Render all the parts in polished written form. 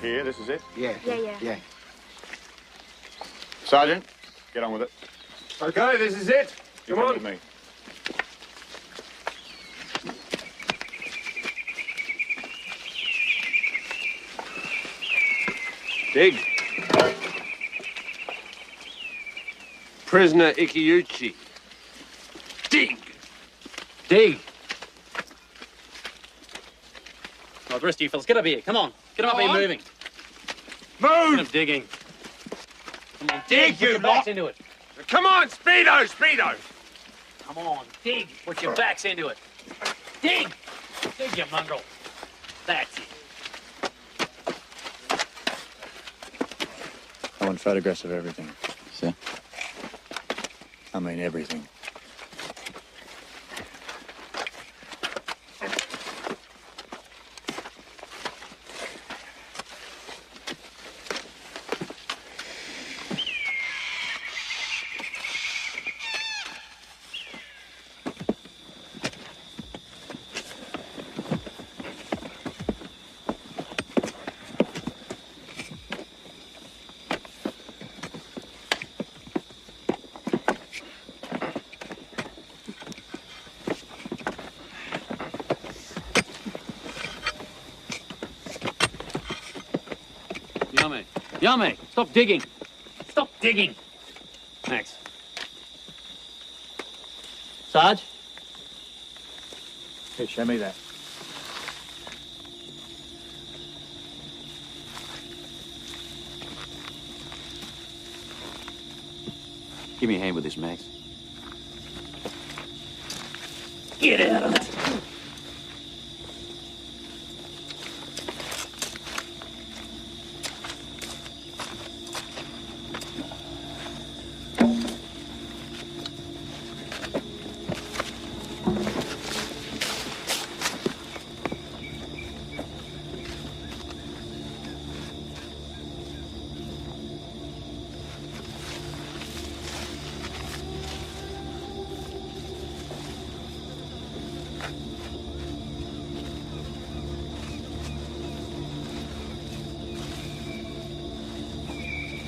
Here, this is it? Yeah. Sergeant, get on with it. Okay, this is it. You Come on. with me. Dig. Prisoner Ikeuchi. Dig. Dig. Right, the rest of you fellas, get up here. Come on. Get up here moving. Move! Get up digging. Come on, Dig, Put you your backs lot. into it. Come on, Speedo, Speedo. Come on, dig. Put your backs into it. Dig. Dig, you mongrel. That's it. I want photographs of everything. See? I mean everything. Yummy. Yummy. Stop digging. Stop digging. Thanks. Sarge? Here, show me that. Give me a hand with this, Max. Get out of it.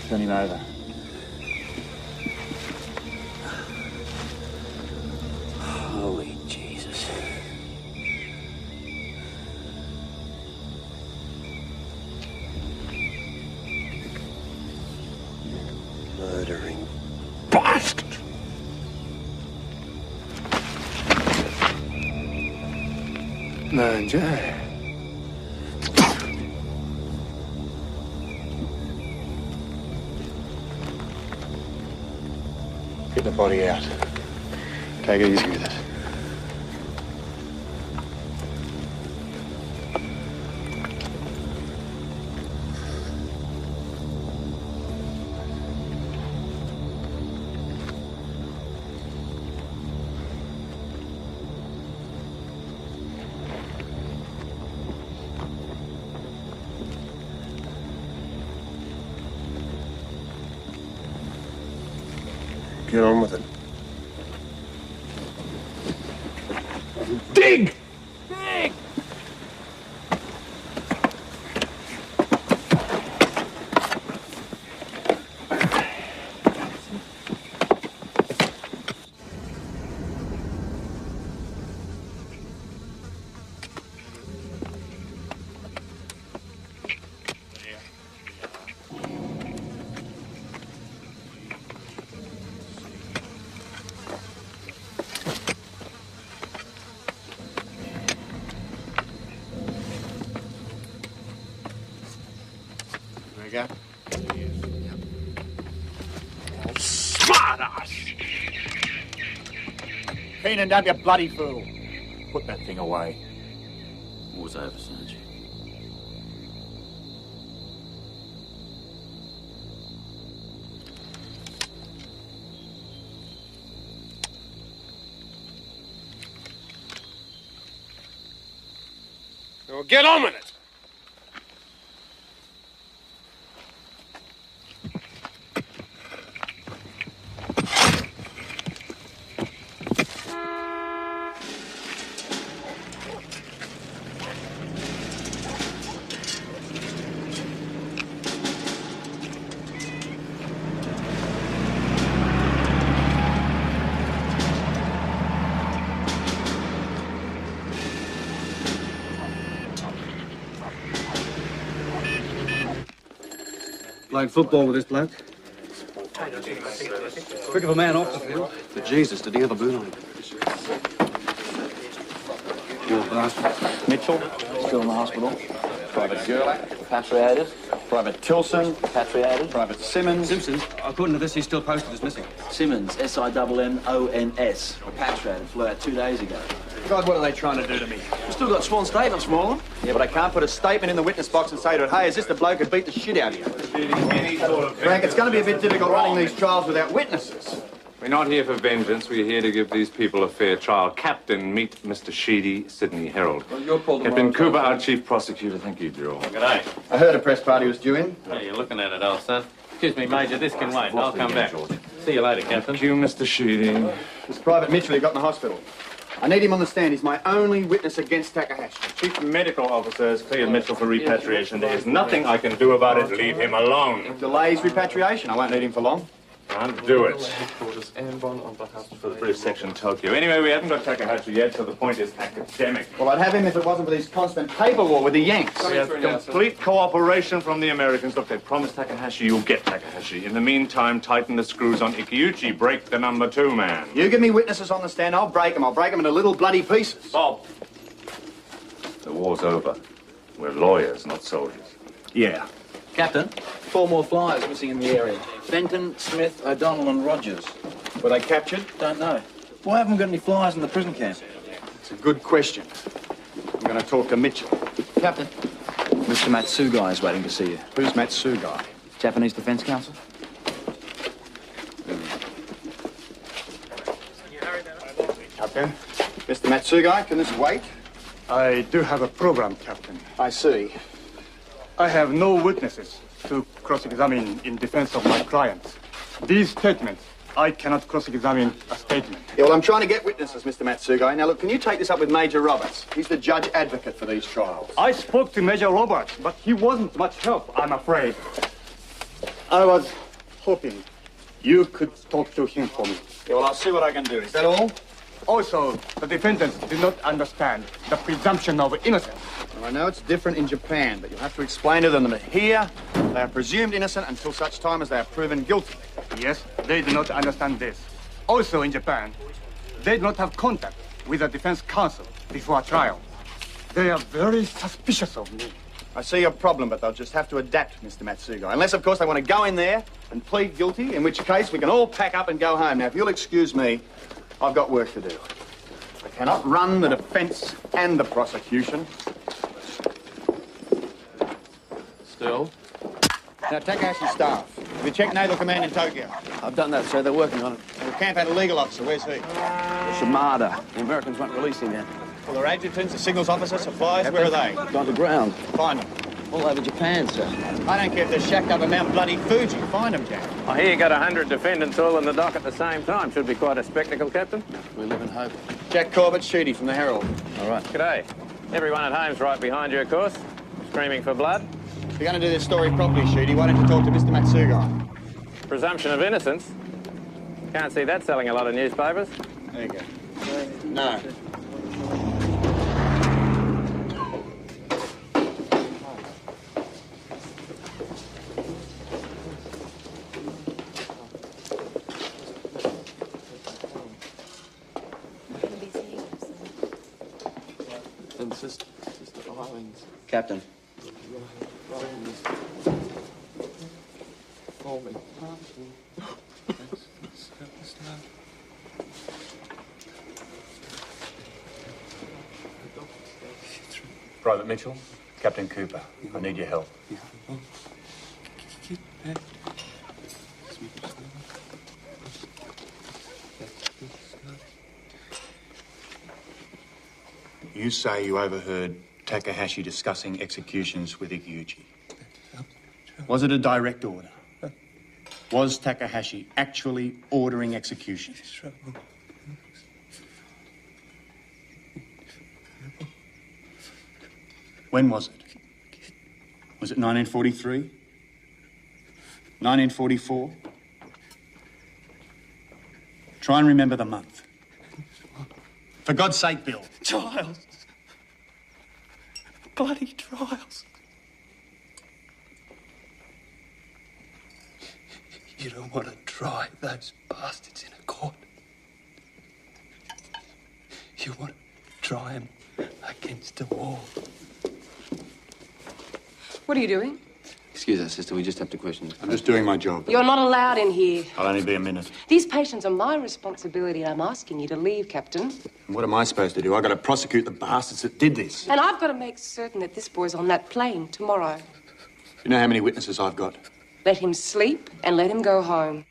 Turn him over. Holy Jesus. Murdering bastard! Man, Jay. Get the body out. Take it easy with it. Get on with it. Dig! Dig! There you go. Smart ass! Keenan, don't be a bloody fool. Put that thing away. War's over, Sarge. Well, get on with it! Playing football with this bloke? Quick of a man off the field. But Jesus, did he have a boot on him? Poor bastard. Mitchell, still in the hospital. Private Gerlach, repatriated. Private Tilson, repatriated. Private Simmons. Simpson, according to this, he's still posted as missing. Simmons, S-I-M-M-O-N-S, repatriated, flew out 2 days ago. God, what are they trying to do to me? We've still got sworn statements from all of them. Yeah, but I can't put a statement in the witness box and say to it, hey, is this the bloke who beat the shit out of you? Frank, it's going to be a bit difficult running these trials without witnesses. We're not here for vengeance. We're here to give these people a fair trial. Captain, meet Mr. Sheedy, Sydney Herald. Well, you're Paul Captain Cooper, our chief prosecutor. Thank you, Joe. G'day. I heard a press party was due in. How you looking at it, old son? Excuse me, Major, this can wait. I'll come back. See you later, Captain. Thank you, Mr. Sheedy. It's Private Mitchell who got in the hospital. I need him on the stand. He's my only witness against Takahashi. Chief medical officer has cleared Mitchell for repatriation. There is nothing I can do about it. Leave him alone. Delays repatriation. I won't need him for long. Can't do it. For the British section Tokyo. Anyway, we haven't got Takahashi yet, so the point is academic. Well, I'd have him if it wasn't for this constant paper war with the Yanks. We have complete cooperation from the Americans. Look, they promised Takahashi, you'll get Takahashi. In the meantime, tighten the screws on Ikiuchi. Break the number 2 man. You give me witnesses on the stand, I'll break them. I'll break them into little bloody pieces. Bob. The war's over. We're lawyers, not soldiers. Yeah. Captain, 4 more flyers missing in the area. Fenton, Smith, O'Donnell and Rogers. Were they captured? Don't know. Why haven't we got any flyers in the prison camp? It's a good question. I'm going to talk to Mitchell. Captain, Mr. Matsugai is waiting to see you. Who's Matsugai? Japanese Defense Council. Captain. Mr. Matsugai, can this wait? I do have a program, Captain. I see. I have no witnesses to cross-examine in defense of my clients. These statements, I cannot cross-examine a statement. Yeah, well, I'm trying to get witnesses, Mr. Matsugai. Now, look, can you take this up with Major Roberts? He's the judge advocate for these trials. I spoke to Major Roberts, but he wasn't much help, I'm afraid. I was hoping you could talk to him for me. Yeah, well, I'll see what I can do. Is that all? Also, the defendants do not understand the presumption of innocence. Well, I know it's different in Japan, but you'll have to explain to them that here, they are presumed innocent until such time as they are proven guilty. Yes, they do not understand this. Also in Japan, they do not have contact with the defense counsel before a trial. They are very suspicious of me. I see your problem, but they'll just have to adapt, Mr. Matsugo. Unless, of course, they want to go in there and plead guilty, in which case we can all pack up and go home. Now, if you'll excuse me, I've got work to do. I cannot run the defense and the prosecution. Still? Now, Takahashi's staff. We checked Naval Command in Tokyo. I've done that, sir. They're working on it. We can't have a legal officer. Where's he? Shimada. The Americans won't release him yet. Well, their adjutants, the signals officer, suppliers, where are they? On the ground. Find them. All over Japan, sir. I don't care if they're shacked up at Mount Bloody Fuji. Find them, Jack. I hear you got 100 defendants all in the dock at the same time. Should be quite a spectacle, Captain. We live in hope. Jack Corbett, Sheedy from the Herald. All right. G'day. Everyone at home's right behind you, of course. Screaming for blood. If you're going to do this story properly, Sheedy, why don't you talk to Mr. Matsugo? Presumption of innocence. Can't see that selling a lot of newspapers. There you go. No. Captain. Private Mitchell, Captain Cooper, I need your help. You say you overheard Takahashi discussing executions with Ikeuchi. Was it a direct order? Was Takahashi actually ordering executions? When was it? Was it 1943? 1944? Try and remember the month. For God's sake, Bill. Trials. Bloody trials. You don't want to try those bastards in a court. You want to try them against the wall. What are you doing? Excuse us, sister. We just have to question. I'm just doing my job. You're not allowed in here. I'll only be a minute. These patients are my responsibility, and I'm asking you to leave, Captain. And what am I supposed to do? I've got to prosecute the bastards that did this. And I've got to make certain that this boy's on that plane tomorrow. You know how many witnesses I've got? Let him sleep and let him go home.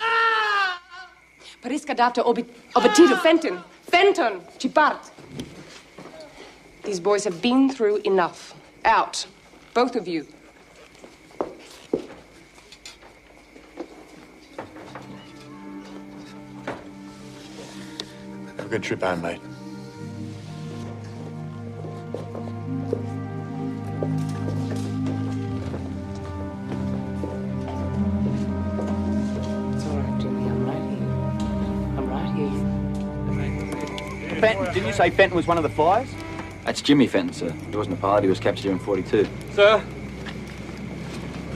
Parisca data obetito Fenton. Fenton, ci parte. These boys have been through enough. Out. Both of you. Have a good trip home, mate. It's all right, Jimmy. I'm right here. I'm right here. Fenton, didn't you say Fenton was one of the flyers? That's Jimmy Fenton, sir. He wasn't a pilot. He was captured here in 42. Sir?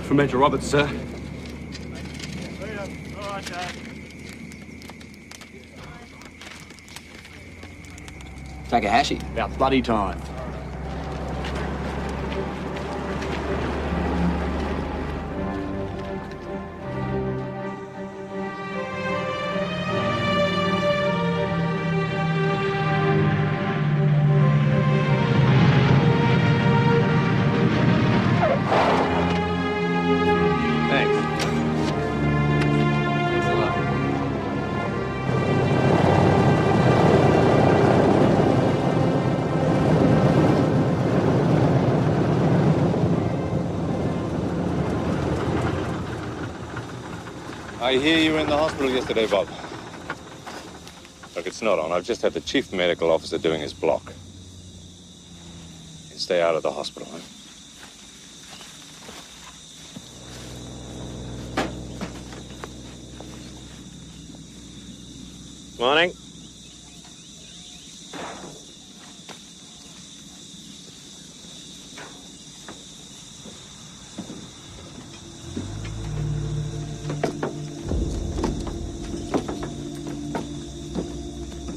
From Major Roberts, sir. Takahashi. About bloody time. I hear you were in the hospital yesterday, Bob. Look, it's not on. I've just had the chief medical officer doing his block. You stay out of the hospital, huh? Morning.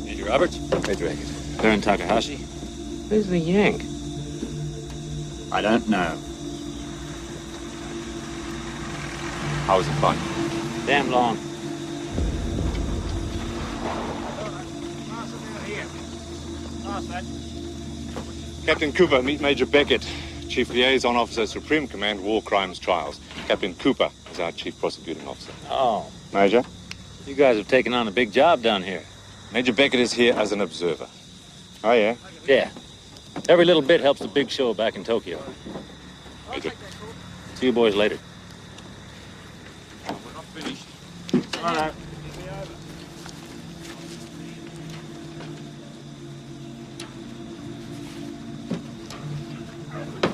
Major Roberts? Major Hackett. Baron Takahashi? Where's the Yank? I don't know. How was the fun? Damn long. Captain Cooper, meet Major Beckett, Chief Liaison Officer, Supreme Command, War Crimes Trials. Captain Cooper is our Chief Prosecuting Officer. Oh, Major? you guys have taken on a big job down here. Major Beckett is here as an observer. Oh, yeah? Yeah. Every little bit helps the big show back in Tokyo. Major. See you boys later. We're not finished. All right.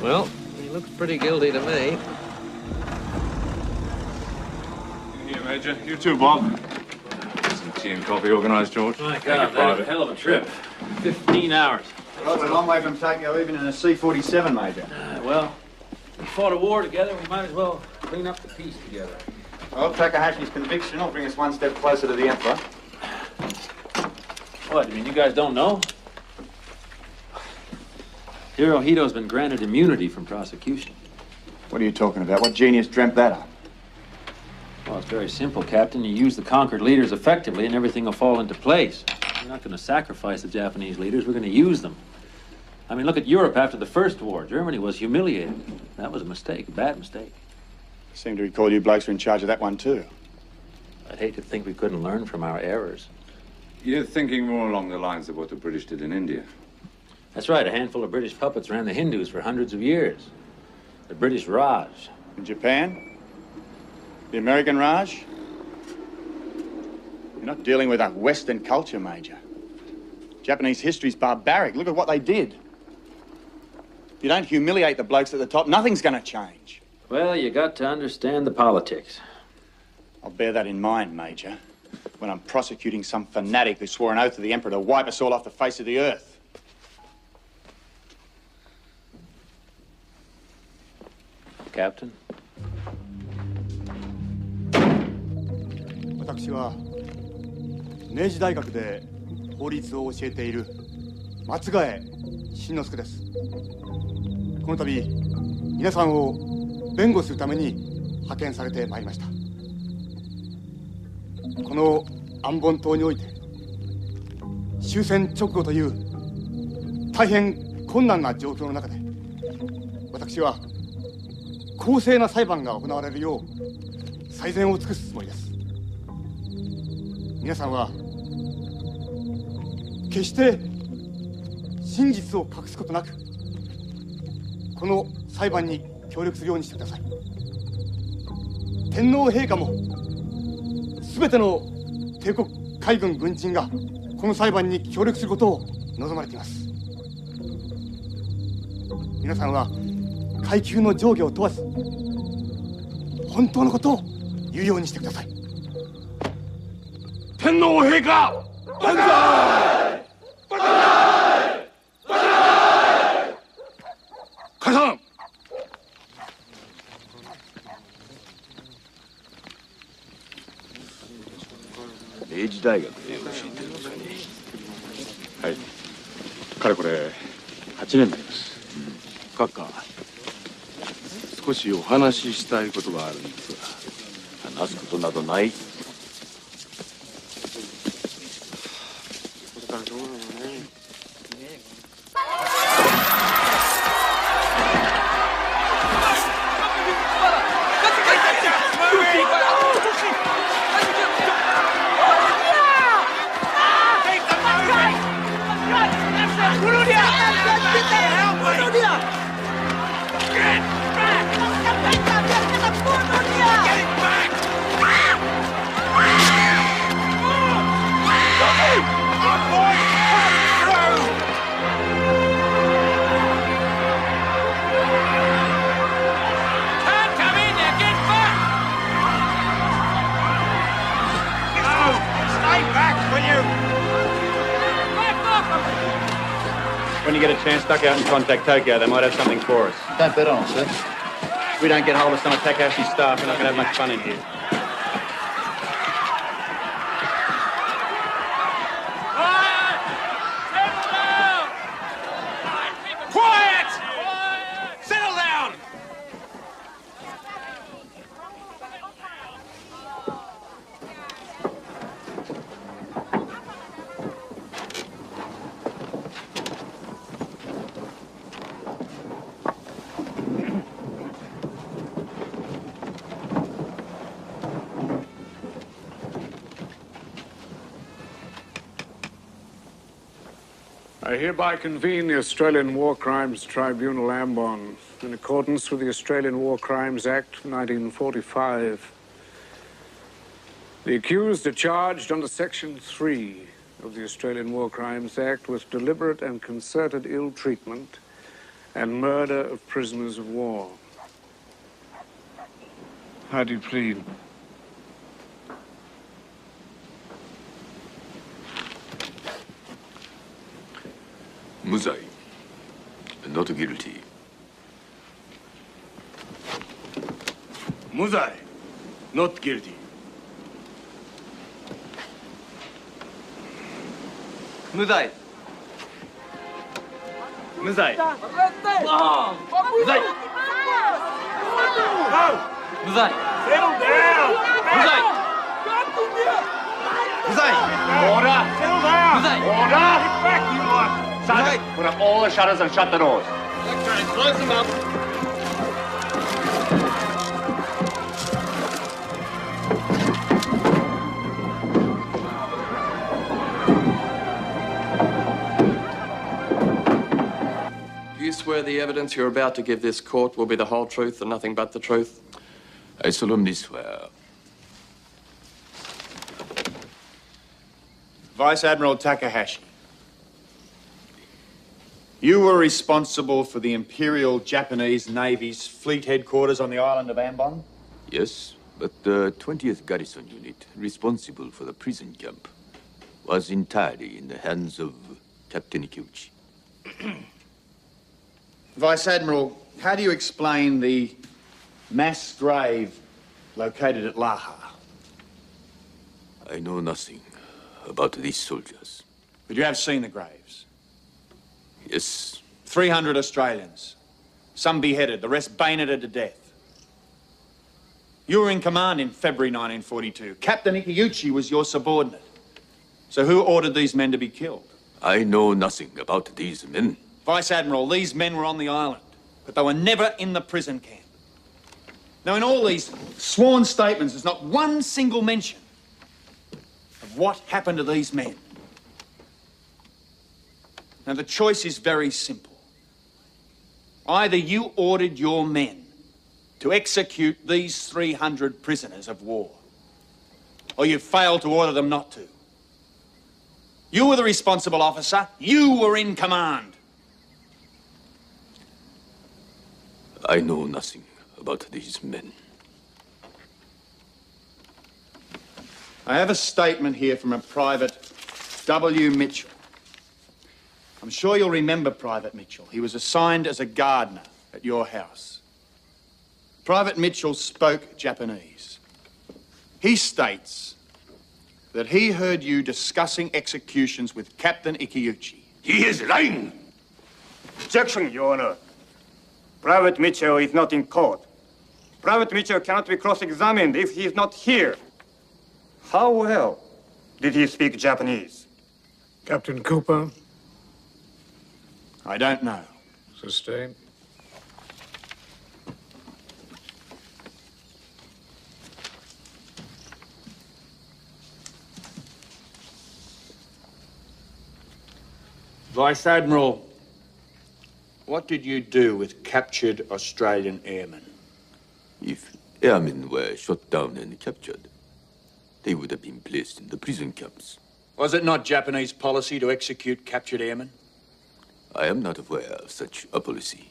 Well, he looks pretty guilty to me. Here, Major. You too, Bob. Some tea and coffee organised, George. My God, that was a hell of a trip. 15 hours. Well, we're a long way from Tokyo, even in a C-47, Major. Well, we fought a war together. We might as well clean up the peace together. Well, Takahashi's conviction will bring us one step closer to the Emperor. What, you mean you guys don't know? Hirohito's been granted immunity from prosecution. What are you talking about? What genius dreamt that up? Well, it's very simple, Captain. You use the conquered leaders effectively and everything will fall into place. We're not going to sacrifice the Japanese leaders. We're going to use them. I mean, look at Europe after the First War. Germany was humiliated. That was a mistake, a bad mistake. I seem to recall you blokes were in charge of that one, too. I'd hate to think we couldn't learn from our errors. You're thinking more along the lines of what the British did in India. That's right. A handful of British puppets ran the Hindus for hundreds of years. The British Raj. In Japan? The American Raj? You're not dealing with a Western culture, Major. Japanese history's barbaric. Look at what they did. If you don't humiliate the blokes at the top, nothing's going to change. Well, you got to understand the politics. I'll bear that in mind, Major, when I'm prosecuting some fanatic who swore an oath to the Emperor to wipe us all off the face of the earth. Captain? 私は明治大学で法律を教えている松ヶ江慎之介です。この度皆さんを弁護するために派遣されてまいりました。この安本島において終戦直後という大変困難な状況の中で私は公正な裁判が行われるよう最善を尽くすつもりです。皆さんは決して真実を隠すことなくこの裁判に協力するようにしてください。天皇陛下も全ての帝国海軍軍人がこの裁判に協力することを望まれています。皆さんは階級の上下を問わず本当のことを言うようにしてください。天皇陛下万歳！万歳！万歳！解散！明治大学で教えてるんですよね。はい。かれこれ8年になります。閣下、少しお話ししたいことがあるんですが。話すことなどない。Our boy! you get a chance, duck out and contact Tokyo. They might have something for us. Don't bet on it, sir. If we don't get hold of some of Takahashi's staff, we're not going to have much fun in here. Quiet! Settle down! I hereby convene the Australian War Crimes Tribunal, Ambon, in accordance with the Australian War Crimes Act 1945. The accused are charged under Section 3 of the Australian War Crimes Act with deliberate and concerted ill treatment and murder of prisoners of war. How do you plead? Muzai. Not guilty. Muzai. Not guilty. Muzai. Muzai. Muzai. Muzai. Settle down! Muzai. Muzai! Order! Settle down! Muzai. Order! Get back, you lot! Sergeant, put up all the shutters and shut the doors. Okay, close them up. Do you swear the evidence you're about to give this court will be the whole truth and nothing but the truth? I solemnly swear. Vice Admiral Takahashi, you were responsible for the Imperial Japanese Navy's fleet headquarters on the island of Ambon? Yes, but the 20th Garrison Unit, responsible for the prison camp, was entirely in the hands of Captain Ikeuchi. Vice Admiral, how do you explain the mass grave located at Laha? I know nothing about these soldiers. But you have seen the graves? Yes. 300 Australians. Some beheaded, the rest bayoneted to death. You were in command in February 1942. Captain Ikeuchi was your subordinate. So who ordered these men to be killed? I know nothing about these men. Vice Admiral, these men were on the island, but they were never in the prison camp. Now, in all these sworn statements, there's not one single mention of what happened to these men. Now, the choice is very simple. Either you ordered your men to execute these 300 prisoners of war, or you failed to order them not to. You were the responsible officer. You were in command. I know nothing about these men. I have a statement here from a Private W. Mitchell. I'm sure you'll remember Private Mitchell. He was assigned as a gardener at your house. Private Mitchell spoke Japanese. He states that he heard you discussing executions with Captain Ikeuchi. He is lying! Objection, Your Honor. Private Mitchell is not in court. Private Mitchell cannot be cross-examined if he is not here. How well did he speak Japanese? Captain Cooper? I don't know. Sustained. Vice Admiral, what did you do with captured Australian airmen? If airmen were shot down and captured, they would have been placed in the prison camps. Was it not Japanese policy to execute captured airmen? I am not aware of such a policy.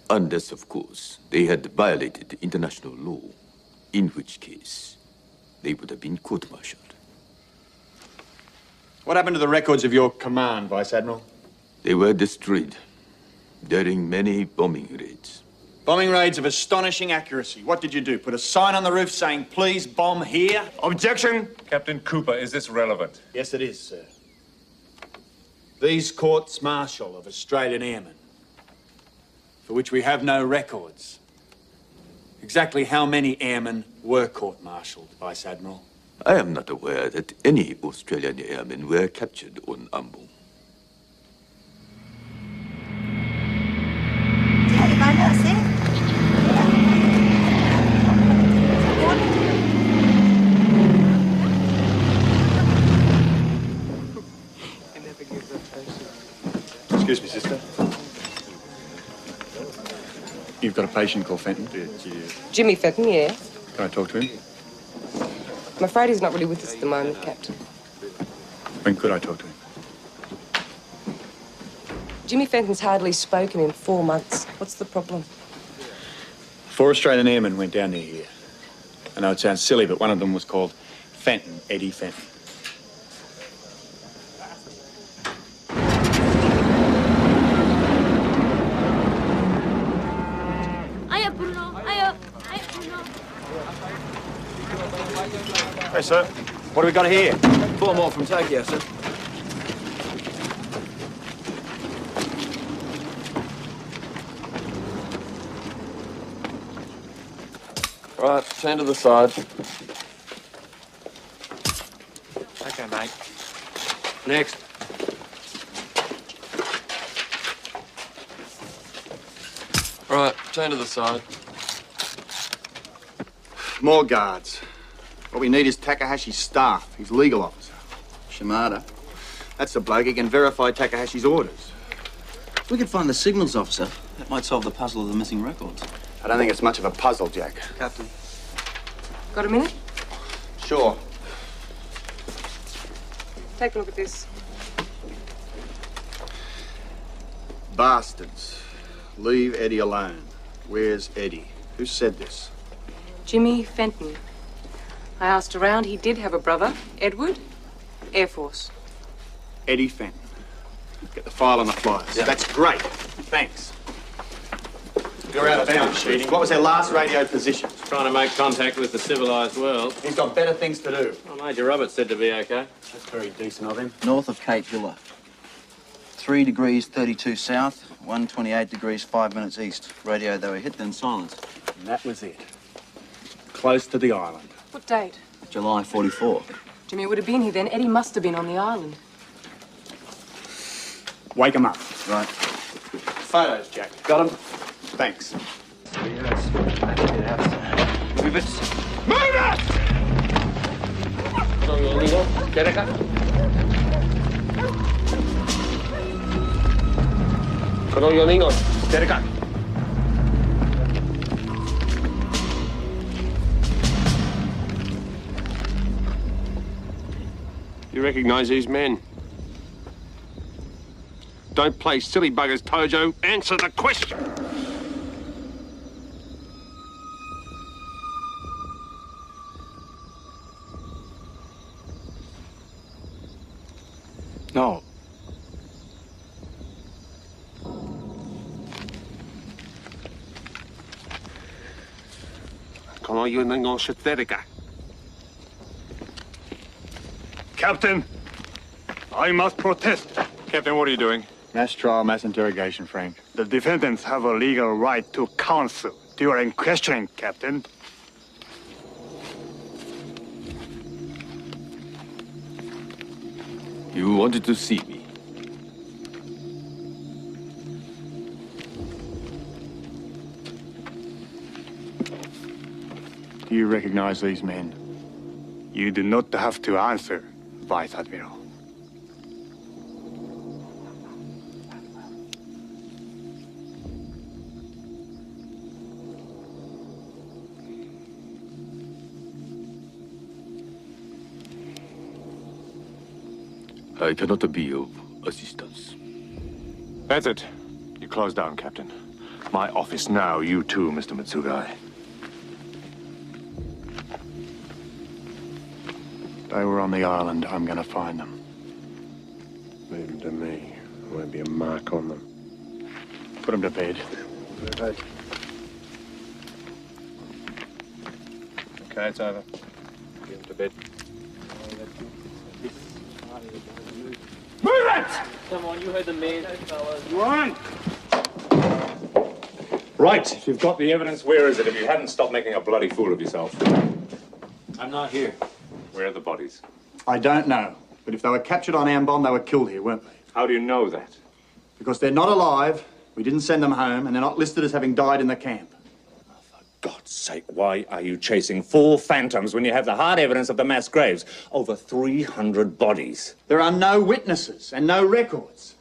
Unless, of course, they had violated international law, in which case they would have been court-martialed. What happened to the records of your command, Vice Admiral? They were destroyed during many bombing raids. Bombing raids of astonishing accuracy. What did you do? Put a sign on the roof saying, please bomb here? Objection! Captain Cooper, is this relevant? Yes, it is, sir. These courts-martial of Australian airmen, for which we have no records. Exactly how many airmen were court-martialed, Vice Admiral? I am not aware that any Australian airmen were captured on Ambon. Excuse me, sister. You've got a patient called Fenton? Jimmy Fenton, yeah. Can I talk to him? I'm afraid he's not really with us at the moment, Captain. When could I talk to him? Jimmy Fenton's hardly spoken in 4 months. What's the problem? 4 Australian airmen went down near here. I know it sounds silly, but one of them was called Fenton, Eddie Fenton. Hey, sir. What have we got here? 4 more from Tokyo, sir. Right, turn to the side. Okay, mate. Next. Right, turn to the side. More guards. What we need is Takahashi's staff, his legal officer. Shimada. That's the bloke who can verify Takahashi's orders. If we could find the signals officer, that might solve the puzzle of the missing records. I don't think it's much of a puzzle, Jack. Captain. Got a minute? Sure. Take a look at this. Bastards. Leave Eddie alone. Where's Eddie? Who said this? Jimmy Fenton. I asked around. He did have a brother, Edward, Air Force. Eddie Fenton. Get the file on the flyers. Yeah. That's great. Thanks. You're out of bounds, Sheedy. What was their last radio position? Trying to make contact with the civilized world. He's got better things to do. Well, Major Roberts said to be okay. That's very decent of him. North of Cape Villa. 3 degrees 32 south, 128 degrees 5 minutes east. Radio they were hit, then silence. And that was it. Close to the island. What date? July 44. Jimmy would have been here then. Eddie must have been on the island. Wake him up. Right. Photos, Jack. Got him? Thanks. Move it. Move it! You recognize these men? Don't play silly buggers, Tojo. Answer the question. No. Captain, I must protest. Captain, what are you doing? Mass trial, mass interrogation, Frank. The defendants have a legal right to counsel during questioning, Captain. You wanted to see me. Do you recognize these men? You do not have to answer, Vice Admiral. I cannot be of assistance. That's it. You close down, Captain. My office now. You too, Mr. Mitsugai. They were on the island. I'm gonna find them. Leave them to me. There won't be a mark on them. Put him to bed. Okay, it's over. Get him to bed. Move it! Come on, you heard the man, fellas. Run! Right, if you've got the evidence, where is it? If you hadn't stopped making a bloody fool of yourself. I'm not here. Where are the bodies? I don't know, but if they were captured on Ambon, they were killed here, weren't they? How do you know that? Because they're not alive, we didn't send them home, and they're not listed as having died in the camp. God's sake, why are you chasing 4 phantoms when you have the hard evidence of the mass graves? Over 300 bodies. There are no witnesses and no records.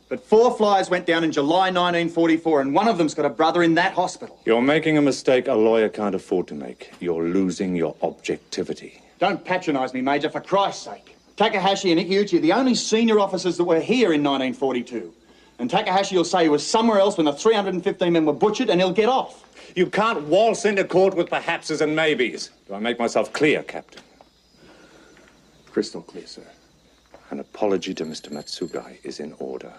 But 4 flyers went down in July 1944, and one of them's got a brother in that hospital. You're making a mistake a lawyer can't afford to make. You're losing your objectivity. Don't patronise me, Major, for Christ's sake. Takahashi and Ikeuchi are the only senior officers that were here in 1942. And Takahashi will say he was somewhere else when the 315 men were butchered, and he'll get off. You can't waltz into court with perhapses and maybes. Do I make myself clear, Captain? Crystal clear, sir. An apology to Mr. Matsugai is in order.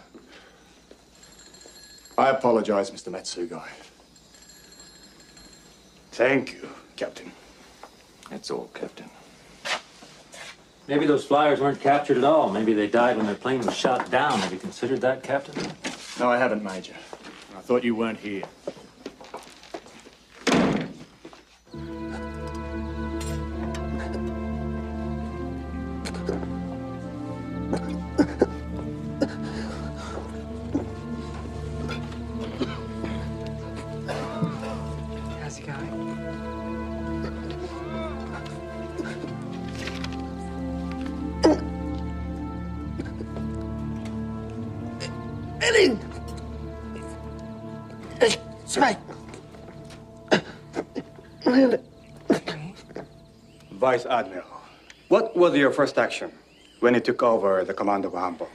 I apologise, Mr. Matsugai. Thank you, Captain. That's all, Captain. Maybe those flyers weren't captured at all. Maybe they died when their plane was shot down. Have you considered that, Captain? No, I haven't, Major. I thought you weren't here. How's it going? Ellen! Smite! Vice Admiral, what was your first action when you took over the command of Ambon?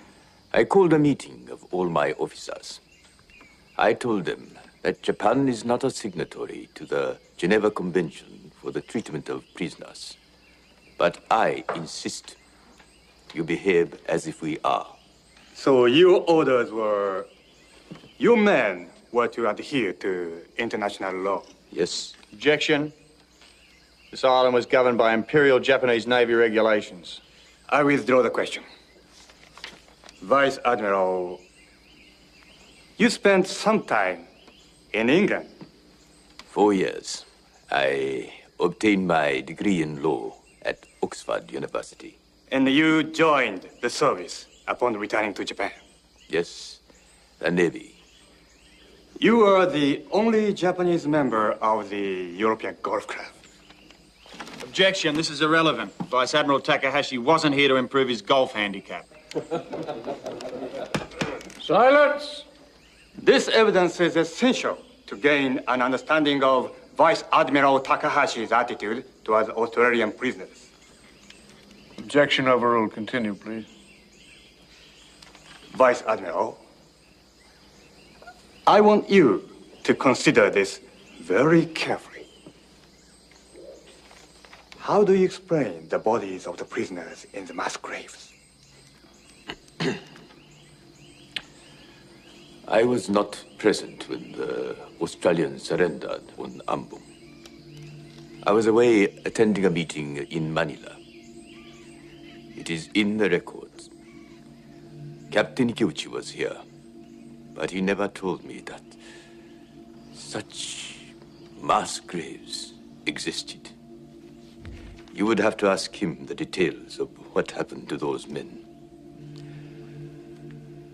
I called a meeting of all my officers. I told them that Japan is not a signatory to the Geneva Convention for the treatment of prisoners. But I insist you behave as if we are. So your orders were, your men were to adhere to international law? Yes. Objection. This island was governed by Imperial Japanese Navy regulations. I withdraw the question. Vice Admiral, you spent some time in England. 4 years. I obtained my degree in law at Oxford University. And you joined the service upon returning to Japan? Yes, the Navy. You are the only Japanese member of the European Golf Club. Objection. This is irrelevant. Vice Admiral Takahashi wasn't here to improve his golf handicap. Silence! This evidence is essential to gain an understanding of Vice Admiral Takahashi's attitude towards Australian prisoners. Objection overruled. Continue, please. Vice Admiral, I want you to consider this very carefully. How do you explain the bodies of the prisoners in the mass graves? I was not present when the Australians surrendered on Ambon. I was away attending a meeting in Manila. It is in the records. Captain Ikeuchi was here, but he never told me that such mass graves existed. You would have to ask him the details of what happened to those men.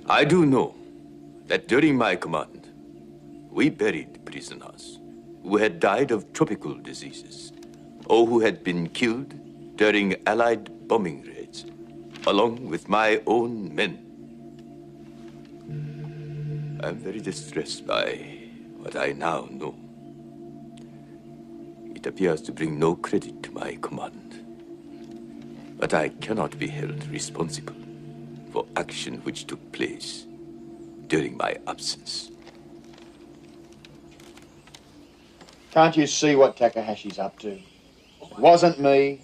I do know that during my command, we buried prisoners who had died of tropical diseases or who had been killed during Allied bombing raids, along with my own men. I'm very distressed by what I now know. It appears to bring no credit to my command. But I cannot be held responsible for action which took place during my absence. Can't you see what Takahashi's up to? It wasn't me.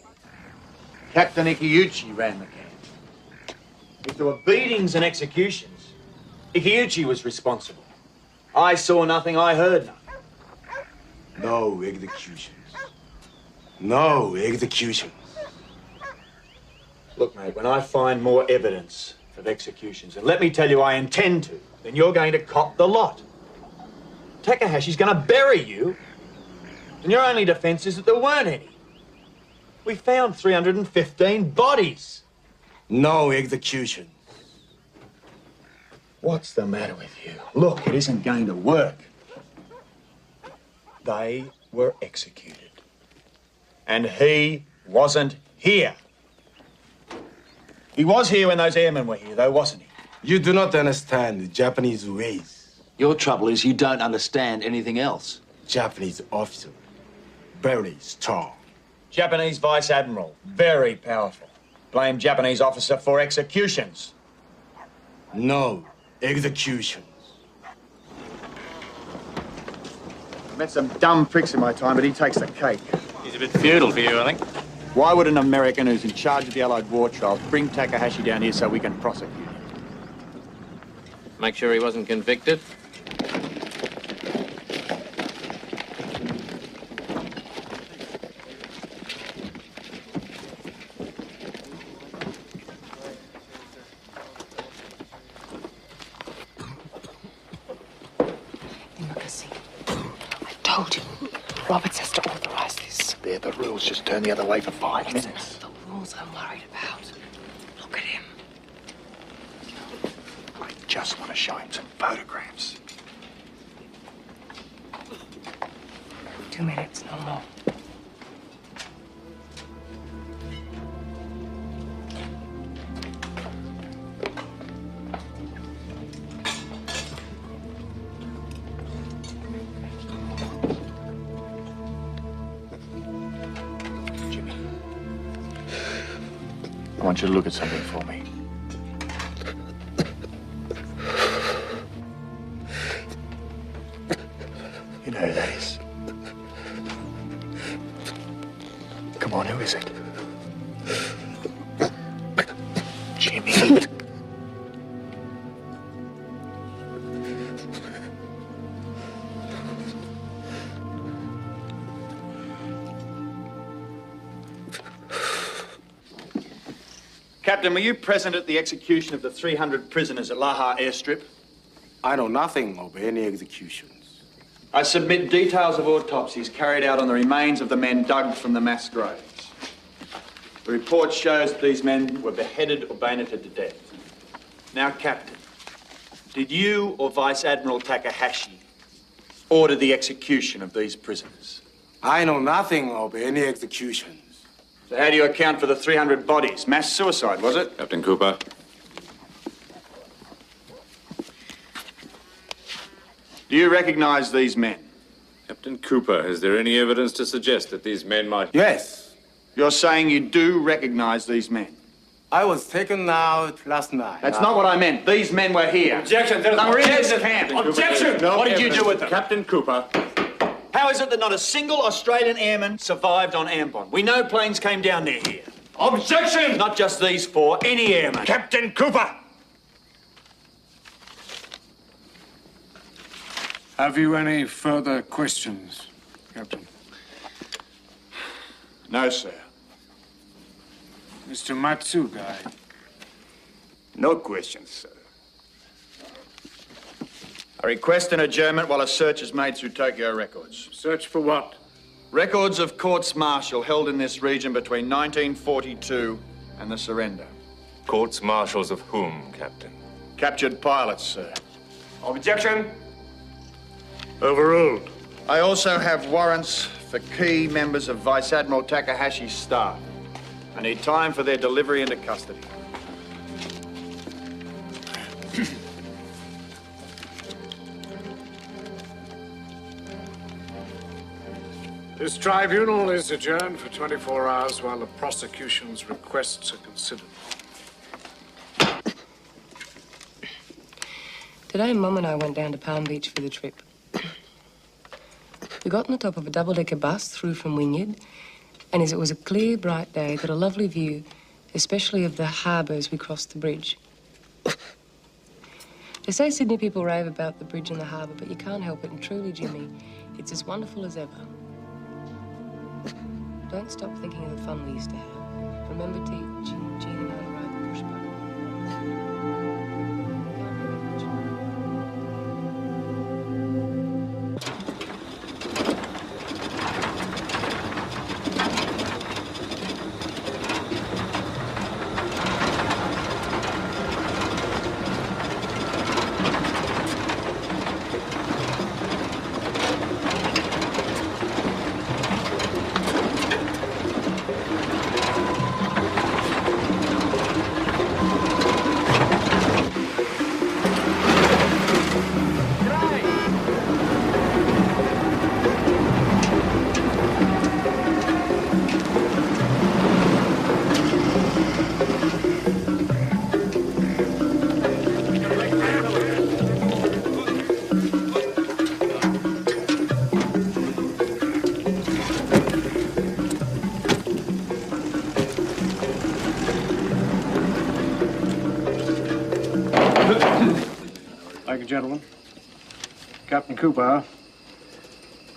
Captain Ikeuchi ran the camp. If there were beatings and executions, Ikeuchi was responsible. I saw nothing, I heard nothing. No executions. No executions. Look, mate, when I find more evidence of executions, and let me tell you I intend to, then you're going to cop the lot. Takahashi's going to bury you, and your only defence is that there weren't any. We found 315 bodies. No execution. What's the matter with you? Look, it isn't going to work. They were executed. And he wasn't here. He was here when those airmen were here, though, wasn't he? You do not understand the Japanese ways. Your trouble is you don't understand anything else. Japanese officer, very strong. Japanese Vice Admiral, very powerful. Blame Japanese officer for executions. No executions. I met some dumb pricks in my time, but he takes the cake. He's a bit feudal for you, I think. Why would an American who's in charge of the Allied war trials bring Takahashi down here so we can prosecute him? Make sure he wasn't convicted. Roberts has to authorise this. They're the rules. Just turn the other way for 5 minutes. It's the rules I'm worried about. Look at him. I just want to show him some photographs. 2 minutes, no more. I want you to look at something for me. You know who that is? Come on, who is it? Jimmy. Captain, were you present at the execution of the 300 prisoners at Laha airstrip? I know nothing of any executions. I submit details of autopsies carried out on the remains of the men dug from the mass graves. The report shows that these men were beheaded or bayoneted to death. Now, Captain, did you or Vice Admiral Takahashi order the execution of these prisoners? I know nothing of any executions. So how do you account for the 300 bodies? Mass suicide, was it? Captain Cooper. Do you recognize these men? Captain Cooper, is there any evidence to suggest that these men might... Yes. You're saying you do recognize these men? I was taken out last night. That's not what I meant. These men were here. Objection! They were in this camp. Objection! What did you do with them? Captain Cooper. How is it that not a single Australian airman survived on Ambon? We know planes came down near here. Objection! Not just these four, any airman. Captain Cooper! Have you any further questions, Captain? No, sir. Mr. Matsugai. No questions, sir. I request an adjournment while a search is made through Tokyo records. Search for what? Records of courts-martial held in this region between 1942 and the surrender. Courts-martials of whom, Captain? Captured pilots, sir. Objection. Overruled. I also have warrants for key members of Vice Admiral Takahashi's staff. I need time for their delivery into custody. This tribunal is adjourned for 24 hours while the prosecution's requests are considered. Today, Mum and I went down to Palm Beach for the trip. We got on the top of a double-decker bus through from Wynyard, and as it was a clear, bright day, got a lovely view, especially of the harbour as we crossed the bridge. They say Sydney people rave about the bridge in the harbour, but you can't help it, and truly, Jimmy, it's as wonderful as ever. Don't stop thinking of the fun we used to have. Remember teaching Jean and I to ride the push button? Gentlemen. Captain Cooper,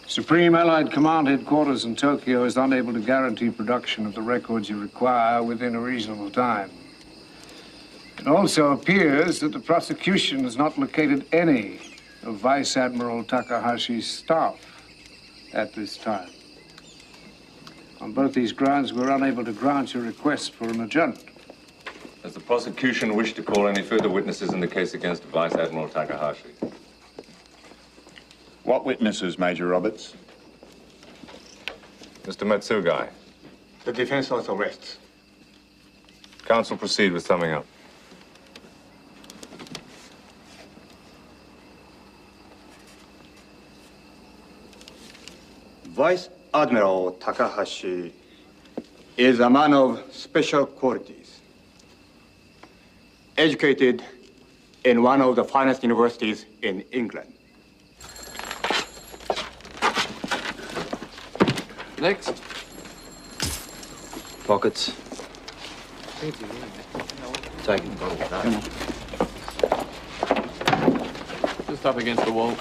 Supreme Allied Command Headquarters in Tokyo is unable to guarantee production of the records you require within a reasonable time. It also appears that the prosecution has not located any of Vice Admiral Takahashi's staff at this time. On both these grounds, we're unable to grant your request for an adjournment. Does the prosecution wish to call any further witnesses in the case against Vice Admiral Takahashi? What witnesses, Major Roberts? Mr. Matsugai. The defense also rests. Counsel, proceed with summing up. Vice Admiral Takahashi is a man of special qualities. Educated in one of the finest universities in England. Next. Pockets. Taking both. Just up against the wall.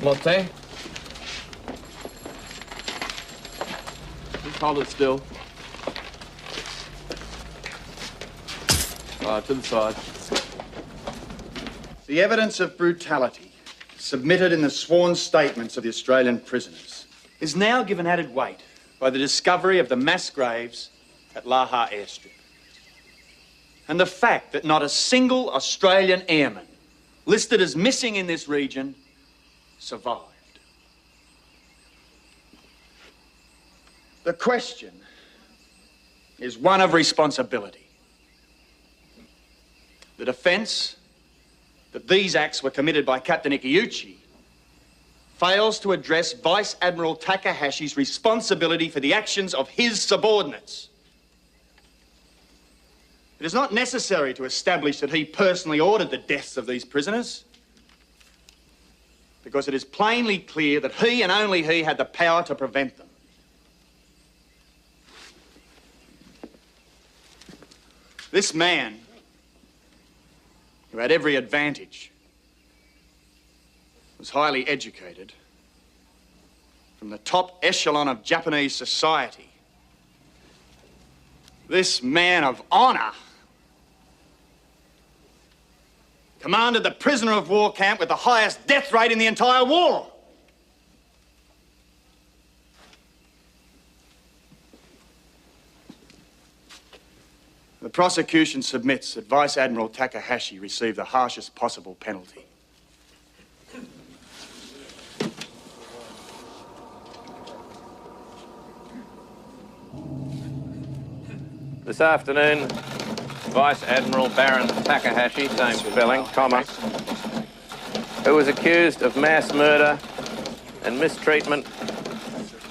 Latte. Just hold it still. To the side. The evidence of brutality submitted in the sworn statements of the Australian prisoners is now given added weight by the discovery of the mass graves at Laha airstrip. And the fact that not a single Australian airman listed as missing in this region survived. The question is one of responsibility. The defence that these acts were committed by Captain Ikeuchi fails to address Vice Admiral Takahashi's responsibility for the actions of his subordinates. It is not necessary to establish that he personally ordered the deaths of these prisoners, because it is plainly clear that he and only he had the power to prevent them. This man, who had every advantage, was highly educated, from the top echelon of Japanese society. This man of honor commanded the prisoner of war camp with the highest death rate in the entire war. The prosecution submits that Vice Admiral Takahashi received the harshest possible penalty. This afternoon, Vice Admiral Baron Takahashi, same spelling, comma, who was accused of mass murder and mistreatment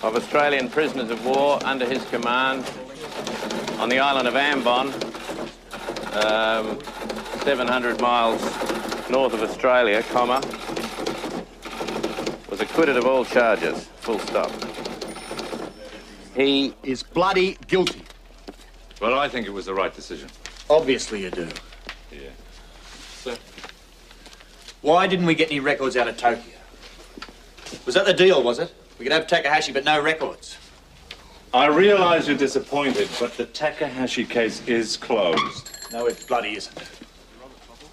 of Australian prisoners of war under his command on the island of Ambon, 700 miles north of Australia, comma, was acquitted of all charges, full stop. He is bloody guilty. Well, I think it was the right decision. Obviously you do. Yeah. Sir. Why didn't we get any records out of Tokyo? Was that the deal, was it? We could have Takahashi, but no records. I realize you're disappointed, but the Takahashi case is closed. No, it bloody isn't.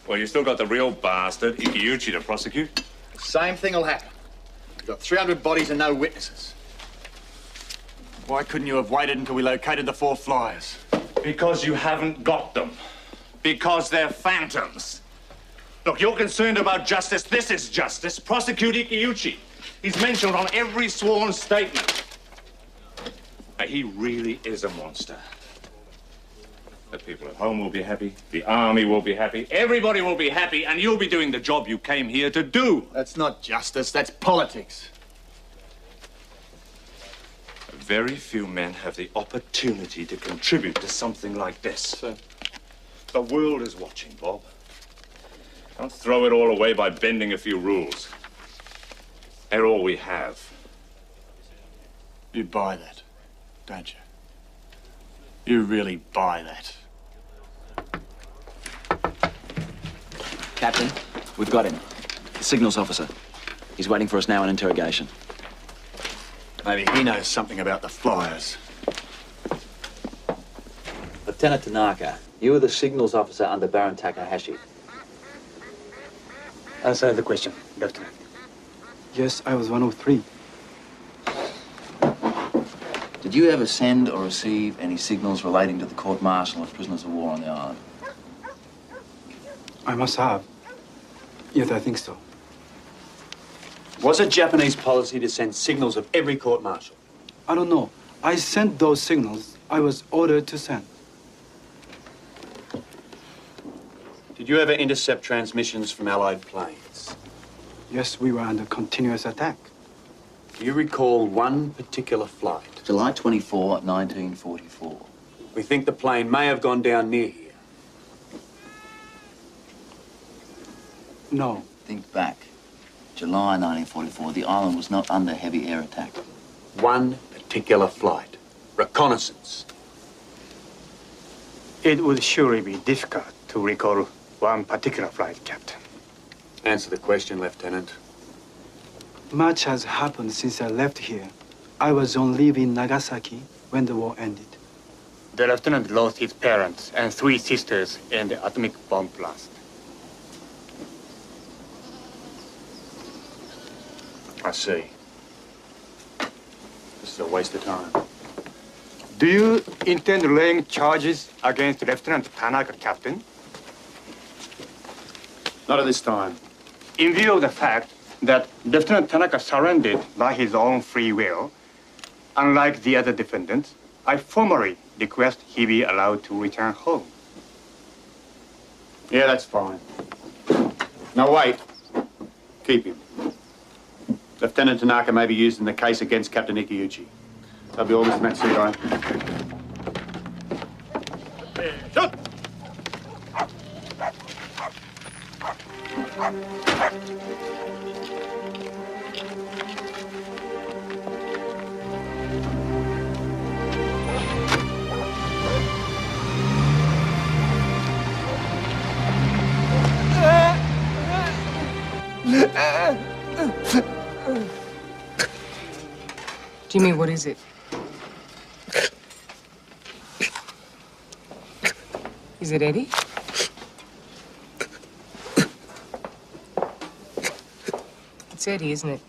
Well, you still got the real bastard, Ikeuchi, to prosecute. Same thing will happen. We've got 300 bodies and no witnesses. Why couldn't you have waited until we located the 4 flyers? Because you haven't got them. Because they're phantoms. Look, you're concerned about justice. This is justice. Prosecute Ikeuchi. He's mentioned on every sworn statement. Now, he really is a monster. The people at home will be happy. The army will be happy. Everybody will be happy, and you'll be doing the job you came here to do. That's not justice. That's politics. Very few men have the opportunity to contribute to something like this. Sir. The world is watching, Bob. Don't throw it all away by bending a few rules. They're all we have. You buy that, don't you? You really buy that. Captain, we've got him. The signals officer. He's waiting for us now in interrogation. Maybe he knows something about the flyers. Lieutenant Tanaka, you were the signals officer under Baron Takahashi. Answer the question, Lieutenant. Yes, I was one of 3. Did you ever send or receive any signals relating to the court-martial of prisoners of war on the island? I must have. Yes, I think so. Was it Japanese policy to send signals of every court-martial? I don't know. I sent those signals I was ordered to send. Did you ever intercept transmissions from Allied planes? Yes, we were under continuous attack. Do you recall one particular flight? July 24, 1944. We think the plane may have gone down near here. No. Think back. July 1944, the island was not under heavy air attack. One particular flight. Reconnaissance. It would surely be difficult to recall one particular flight, Captain. Answer the question, Lieutenant. Much has happened since I left here. I was on leave in Nagasaki when the war ended. The lieutenant lost his parents and 3 sisters in the atomic bomb blast. I see. This is a waste of time. Do you intend laying charges against Lieutenant Tanaka, Captain? Not at this time. In view of the fact that Lieutenant Tanaka surrendered by his own free will, unlike the other defendants, I formally request he be allowed to return home. Yeah, that's fine. No, wait. Keep him. Lieutenant Tanaka may be used in the case against Captain Ikeuchi. That'll be all, Mr. Matsuda. Shoot! Jimmy, what is it? Is it Eddie? It's Eddie, isn't it?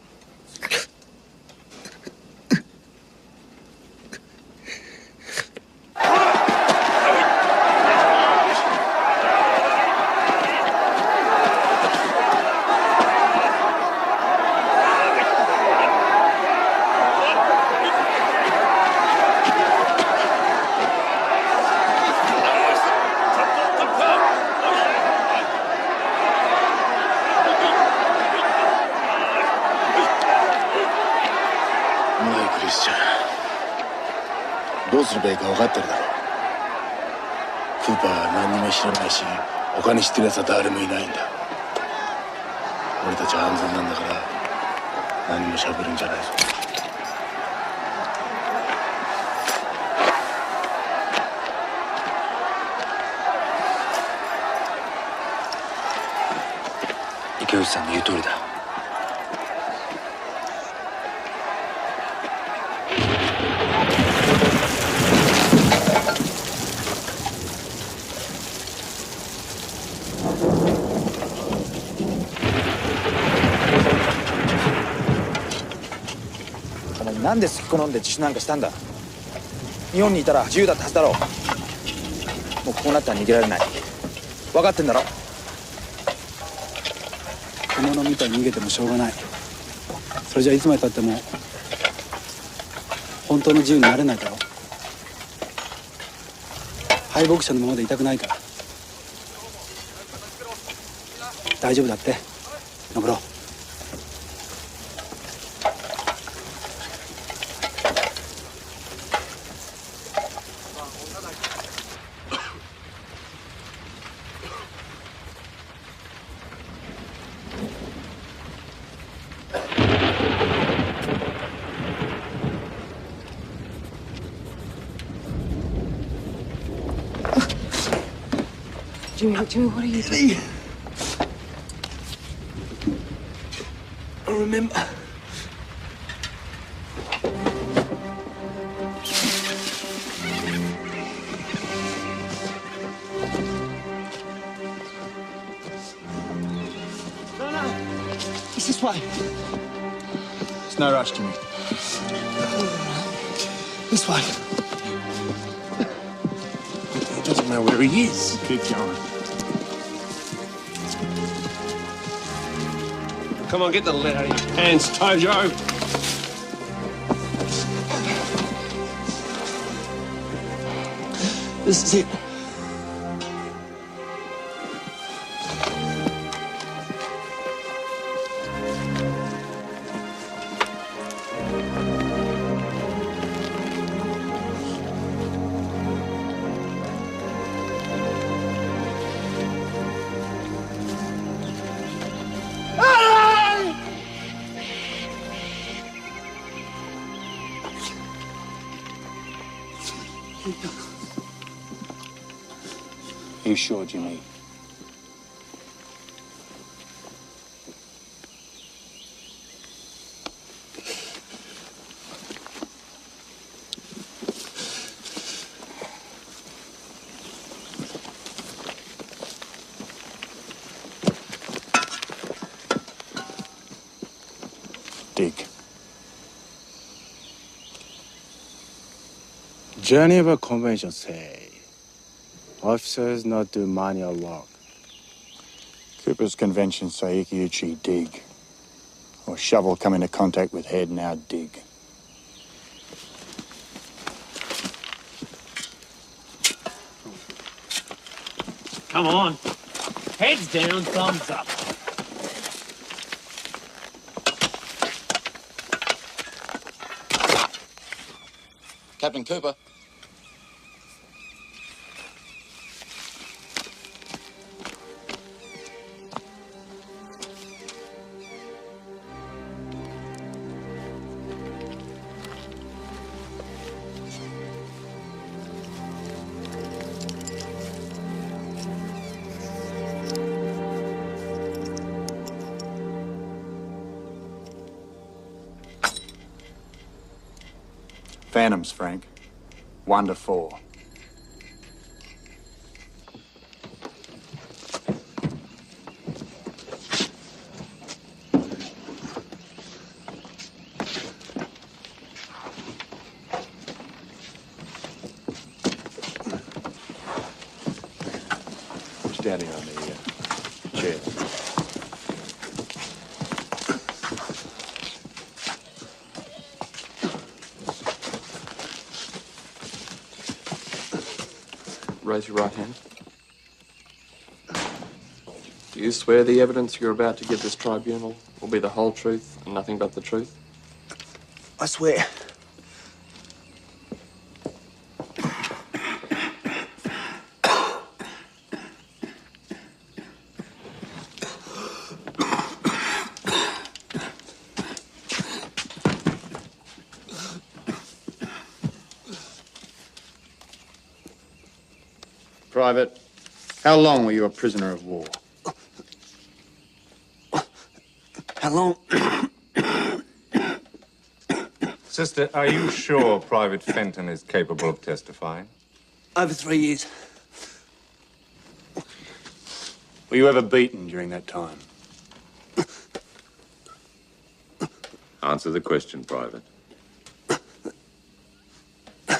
ルさんの言う通りだ。お前なんで好き好んで自首なんかしたんだ。日本にいたら自由だったはずだろう。もうこうなったら逃げられない。分かってんだろ。獣みたいに逃げてもしょうがない。それじゃいつまでたっても本当の自由になれないだろう。敗北者のままでいたくないから。大丈夫だって登ろう。Jimmy, what are you doing? I remember. No. It's this way. There's no rush, Jimmy. This way. He doesn't know where he is. Keep going. Come on, get the lead out of your pants, Tojo. This is it. Are you sure, Jimmy? Dig. Geneva Convention say officers not do manual work. Cooper's convention say Ikiuchi dig. Or shovel come into contact with head, now dig. Come on. Heads down, thumbs up. Captain Cooper. Phantoms, Frank. 1 to 4. Sit down here on the chair. Raise your right hand. Do you swear the evidence you're about to give this tribunal will be the whole truth and nothing but the truth? I swear. Private, how long were you a prisoner of war? How long? Sister, are you sure Private Fenton is capable of testifying? Over 3 years. Were you ever beaten during that time? Answer the question, Private. I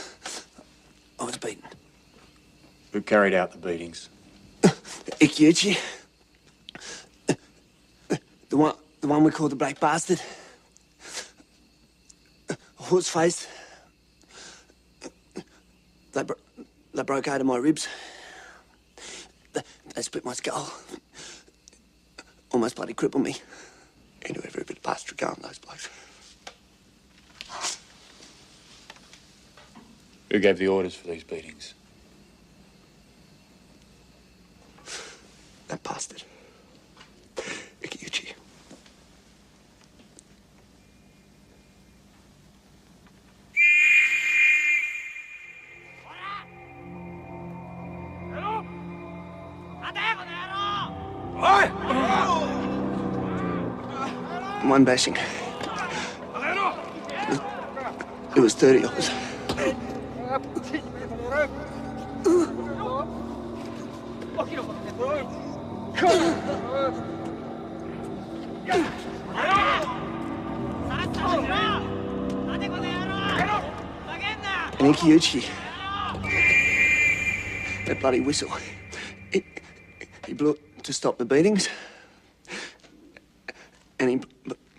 was beaten. Who carried out the beatings? Ikiuchi. The one we call the Black Bastard. Horse-faced. They broke out of my ribs. They split my skull. Almost bloody crippled me. He knew every bit of past regard those blokes. Who gave the orders for these beatings? That bastard. Ikiuchi. One bashing. It was 30 of us. And Ikiuchi, that bloody whistle, he blew it to stop the beatings, and he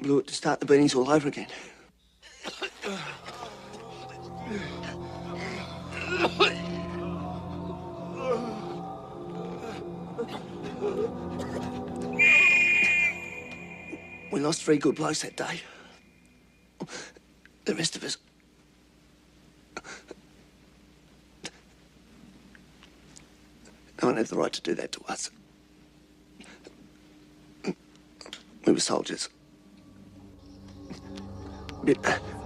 blew it to start the beatings all over again. We lost 3 good blokes that day. The rest of us... No one had the right to do that to us. We were soldiers. A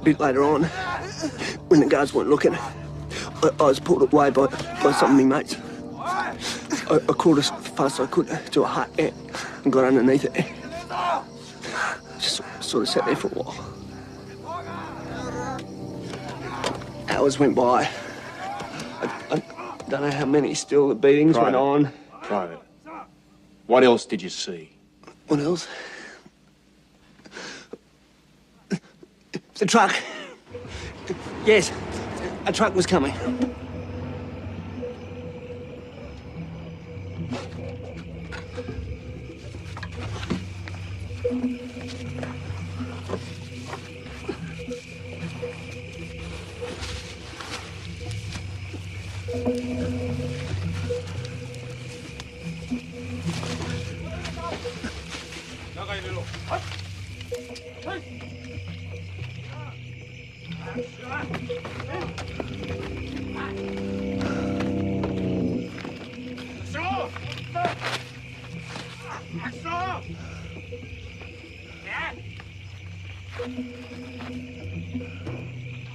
bit later on, when the guards weren't looking, I was pulled away by some of my mates. I crawled as fast as I could to a hut and got underneath it. Just sort of sat there for a while. Hours went by. I don't know how many still. The beatings went on. Private. What else did you see? What else? The truck. Yes, a truck was coming.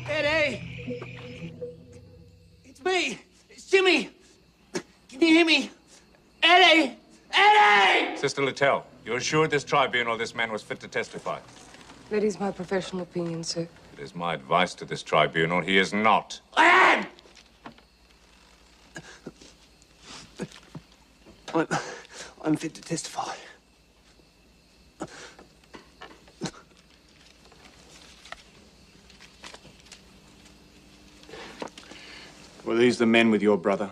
Eddie! It's me! It's Jimmy! Can you hear me? Eddie! Eddie! Sister Littell, you assured this tribunal this man was fit to testify? That is my professional opinion, sir. It is my advice to this tribunal, he is not. I am! I'm fit to testify. Were these the men with your brother?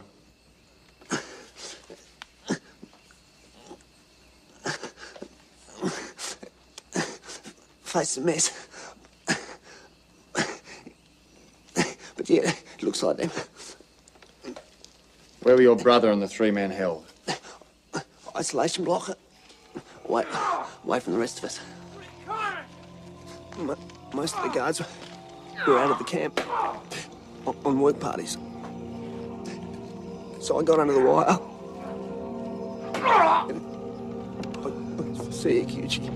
Face a mess. But yeah, it looks like them. Where were your brother and the 3 men held? Isolation block. Away from the rest of us. Most of the guards were out of the camp on work parties. So I got under the wire. And I see Ikiuchi.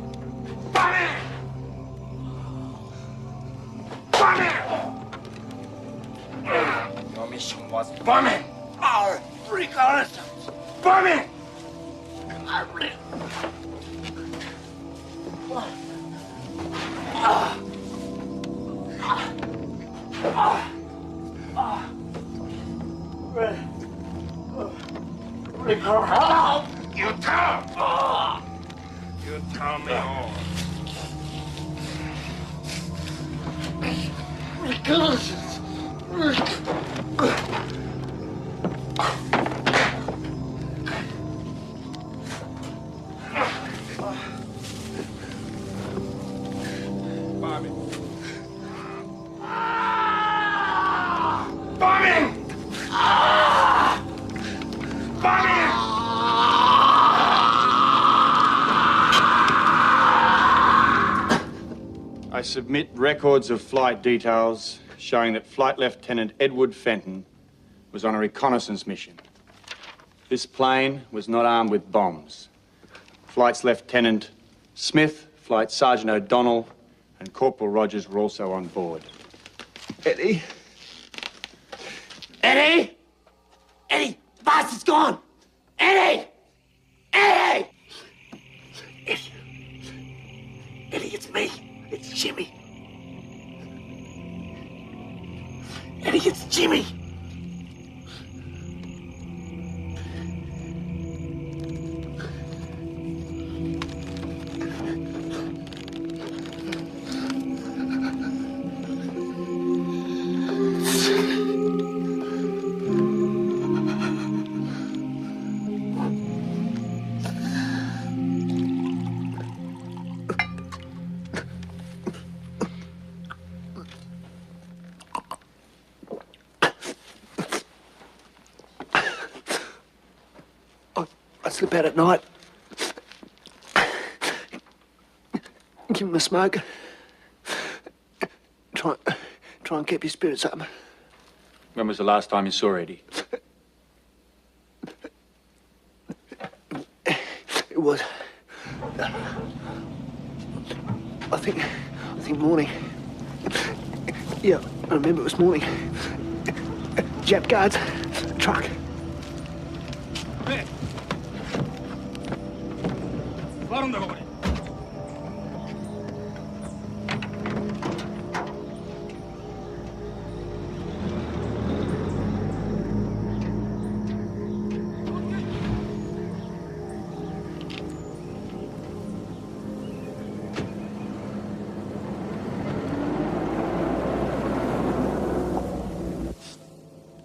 Your mission was bombing our reconnaissance. Bombing! You tell! You tell me all. I submit records of flight details showing that Flight Lieutenant Edward Fenton was on a reconnaissance mission. This plane was not armed with bombs. Flight Lieutenant Smith, Flight Sergeant O'Donnell, and Corporal Rogers were also on board. Eddie? Eddie! Eddie! The bastard's gone! Eddie! Eddie! Eddie! Eddie, it's me. It's Jimmy. Eddie, it's Jimmy. I slip out at night. Give him a smoke. Try and keep your spirits up. When was the last time you saw Eddie? It was. I think morning. Yeah, I remember it was morning. Jap guards, truck.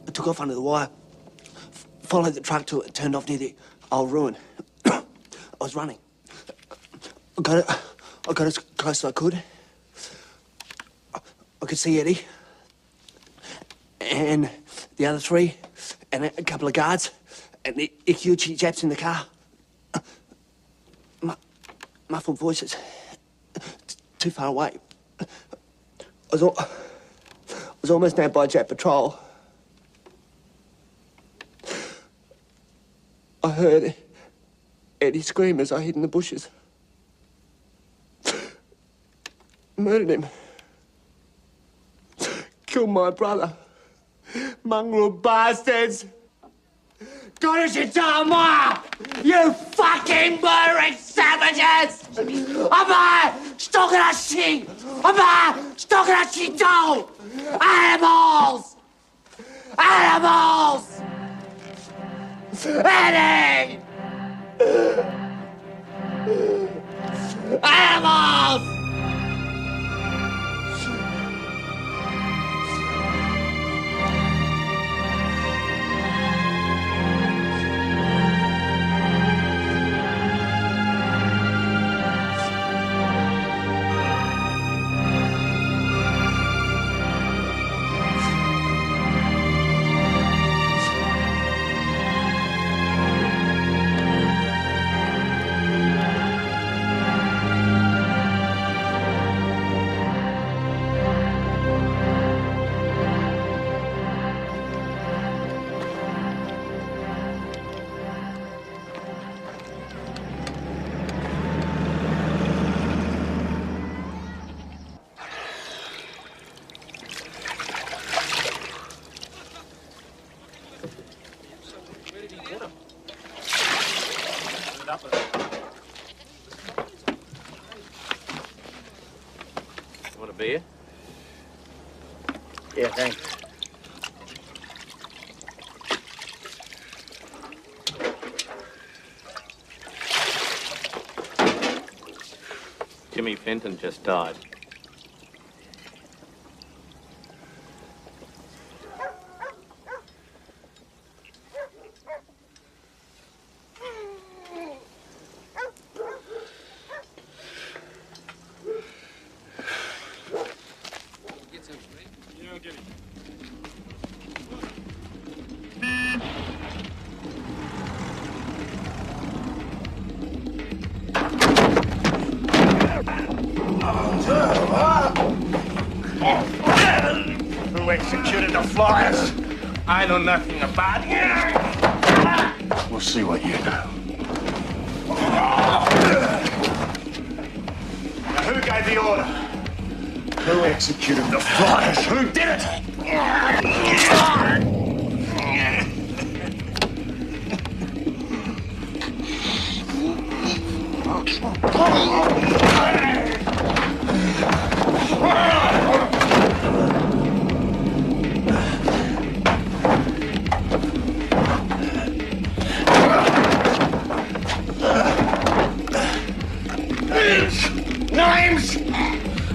I took off under the wire, followed the truck till it turned off near the old ruin. I was running. I got as close as I could. I could see Eddie and the other three and a couple of guards and the Ikuchi Japs in the car. Muffled voices. Too far away. I was almost nabbed by a Jap patrol. I heard Eddie scream as I hid in the bushes. Murdered him. Killed my brother. Mongrel bastards. Got us in time, you fucking murdering savages! Amma! Stockerassi! Amma! Stockerassi doll! Animals! Animals! Eddie! Animals! Yeah, thanks. Jimmy Fenton just died. Who executed the flyers? I know nothing about it. We'll see what you know. Now, who gave the order? Who executed the flyers? Who did it? Names!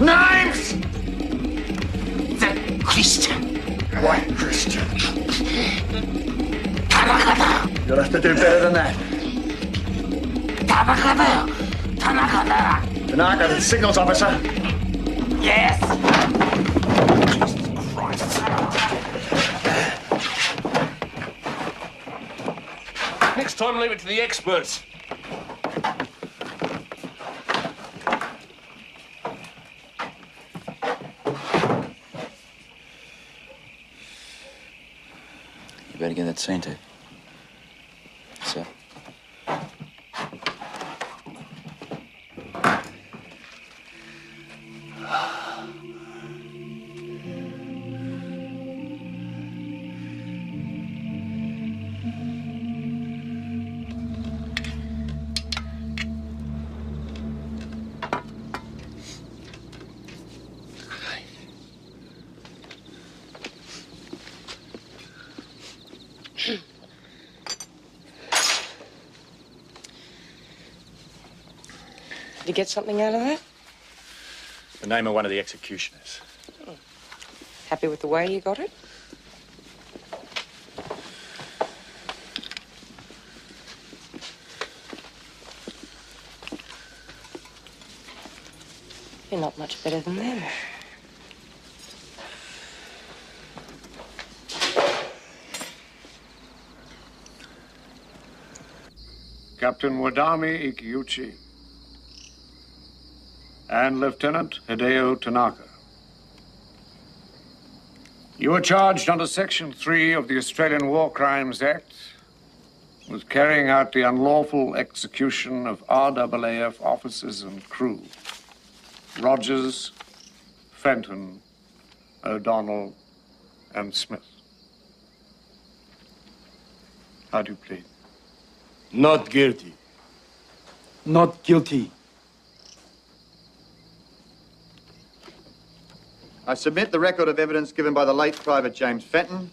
Names! The Christian. White Christian. You'll have to do better than that. Tanaka, the signals officer. Yes! Next time, leave it to the experts. You better get that scene tape. Sir. Did you get something out of that? The name of one of the executioners. Happy with the way you got it? You're not much better than them. Captain Wadami Ikiuchi and Lieutenant Hideo Tanaka. You are charged under Section 3 of the Australian War Crimes Act with carrying out the unlawful execution of RAAF officers and crew. Rogers, Fenton, O'Donnell, and Smith. How do you plead? Not guilty. Not guilty. I submit the record of evidence given by the late Private James Fenton,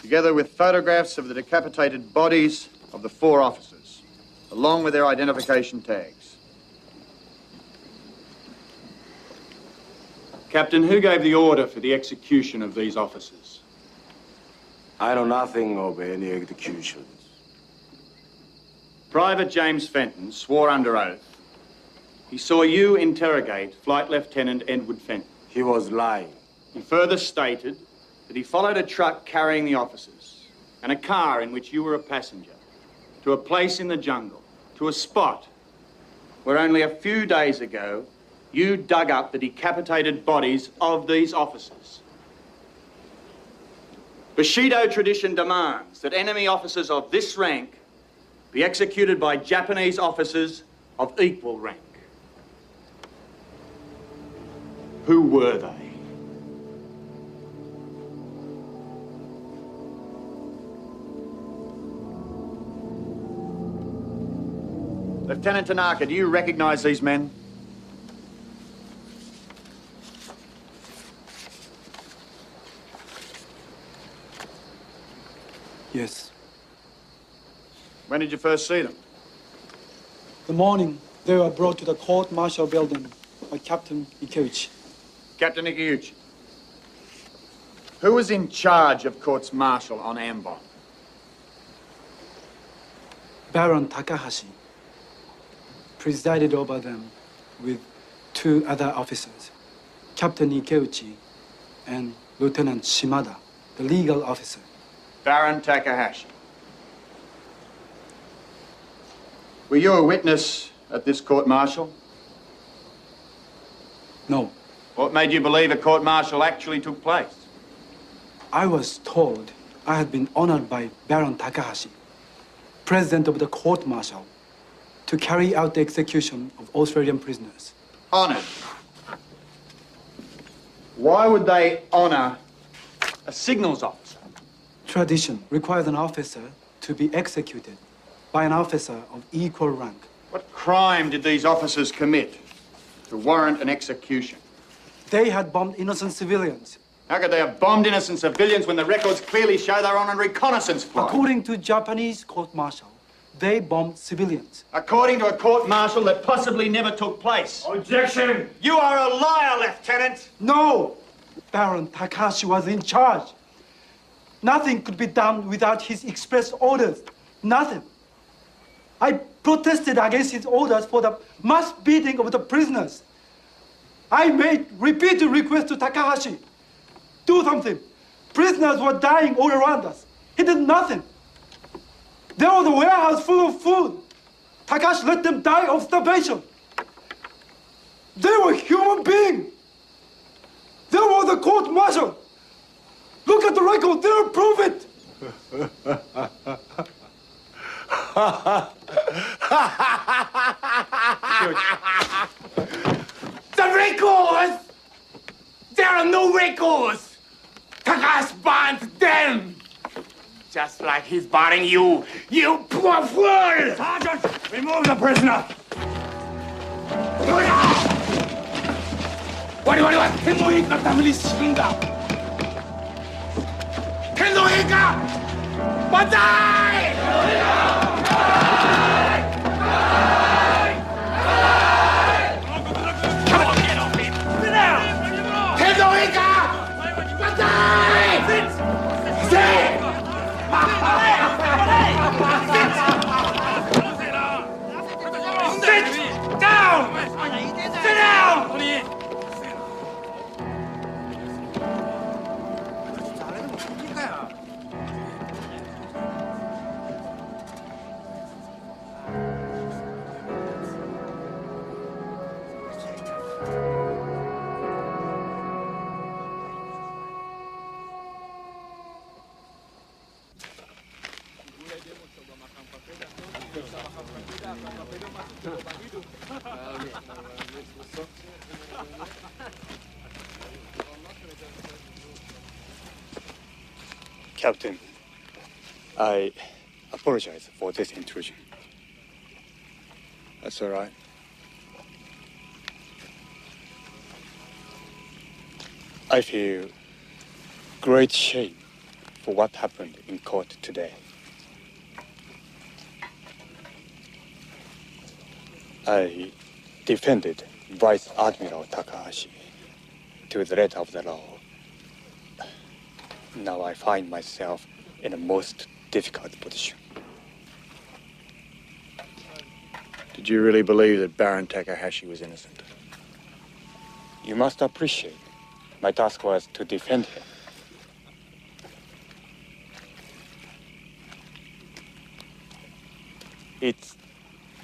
together with photographs of the decapitated bodies of the 4 officers, along with their identification tags. Captain, who gave the order for the execution of these officers? I know nothing of any executions. Private James Fenton swore under oath he saw you interrogate Flight Lieutenant Edward Fenton. He was lying. He further stated that he followed a truck carrying the officers and a car in which you were a passenger to a place in the jungle, to a spot where only a few days ago you dug up the decapitated bodies of these officers. Bushido tradition demands that enemy officers of this rank be executed by Japanese officers of equal rank. Who were they? Lieutenant Tanaka, do you recognize these men? Yes. When did you first see them? The morning they were brought to the court-martial building by Captain Ikeuchi. Captain Ikeuchi. Who was in charge of courts-martial on Ambon? Baron Takahashi presided over them with 2 other officers, Captain Ikeuchi and Lieutenant Shimada, the legal officer. Baron Takahashi. Were you a witness at this court-martial? No. What made you believe a court-martial actually took place? I was told I had been honored by Baron Takahashi, president of the court-martial, to carry out the execution of Australian prisoners. Honored? Why would they honor a signals officer? Tradition requires an officer to be executed by an officer of equal rank. What crime did these officers commit to warrant an execution? They had bombed innocent civilians. How could they have bombed innocent civilians when the records clearly show they were on a reconnaissance flight? According to Japanese court-martial, they bombed civilians. According to a court-martial that possibly never took place. Objection! You are a liar, Lieutenant! No! Baron Takahashi was in charge. Nothing could be done without his express orders. Nothing. I protested against his orders for the mass beating of the prisoners. I made repeated requests to Takahashi. Do something. Prisoners were dying all around us. He did nothing. There was a warehouse full of food. Takahashi let them die of starvation. They were human beings. There was a court-martial. Look at the record. They'll prove it. The records! There are no records! Takahashi banned them! Just like he's barring you, you poor fool! Sergeant, remove the prisoner! What? 天皇陛下のために死ぬんだ！天皇陛下！万歳！Sit down! Sit down! Captain, I apologize for this intrusion. That's all right. I feel great shame for what happened in court today. I defended Vice Admiral Takahashi to the letter of the law. Now I find myself in a most difficult position. Did you really believe that Baron Takahashi was innocent? You must appreciate my task was to defend him. It's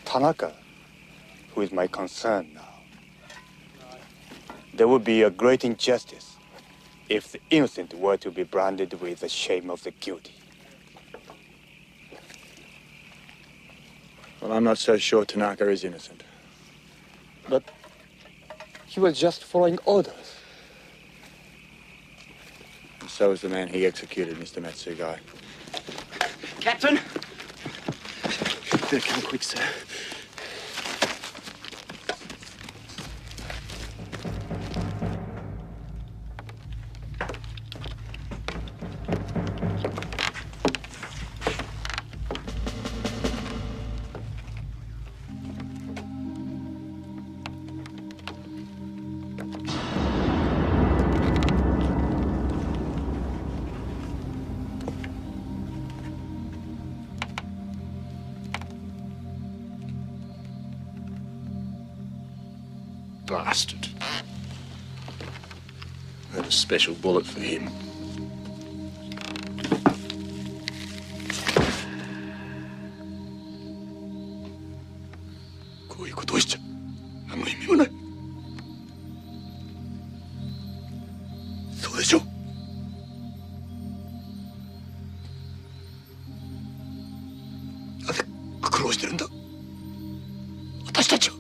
Tanaka who is my concern now. There would be a great injustice if the innocent were to be branded with the shame of the guilty. Well, I'm not so sure Tanaka is innocent. But he was just following orders. And so was the man he executed, Mr. Matsugai. Captain? Better come quick, sir. bastard. I had a special bullet for him.こういうことをしちゃ何の意味もない。そうでしょ？なぜ苦労してるんだ？私たちは。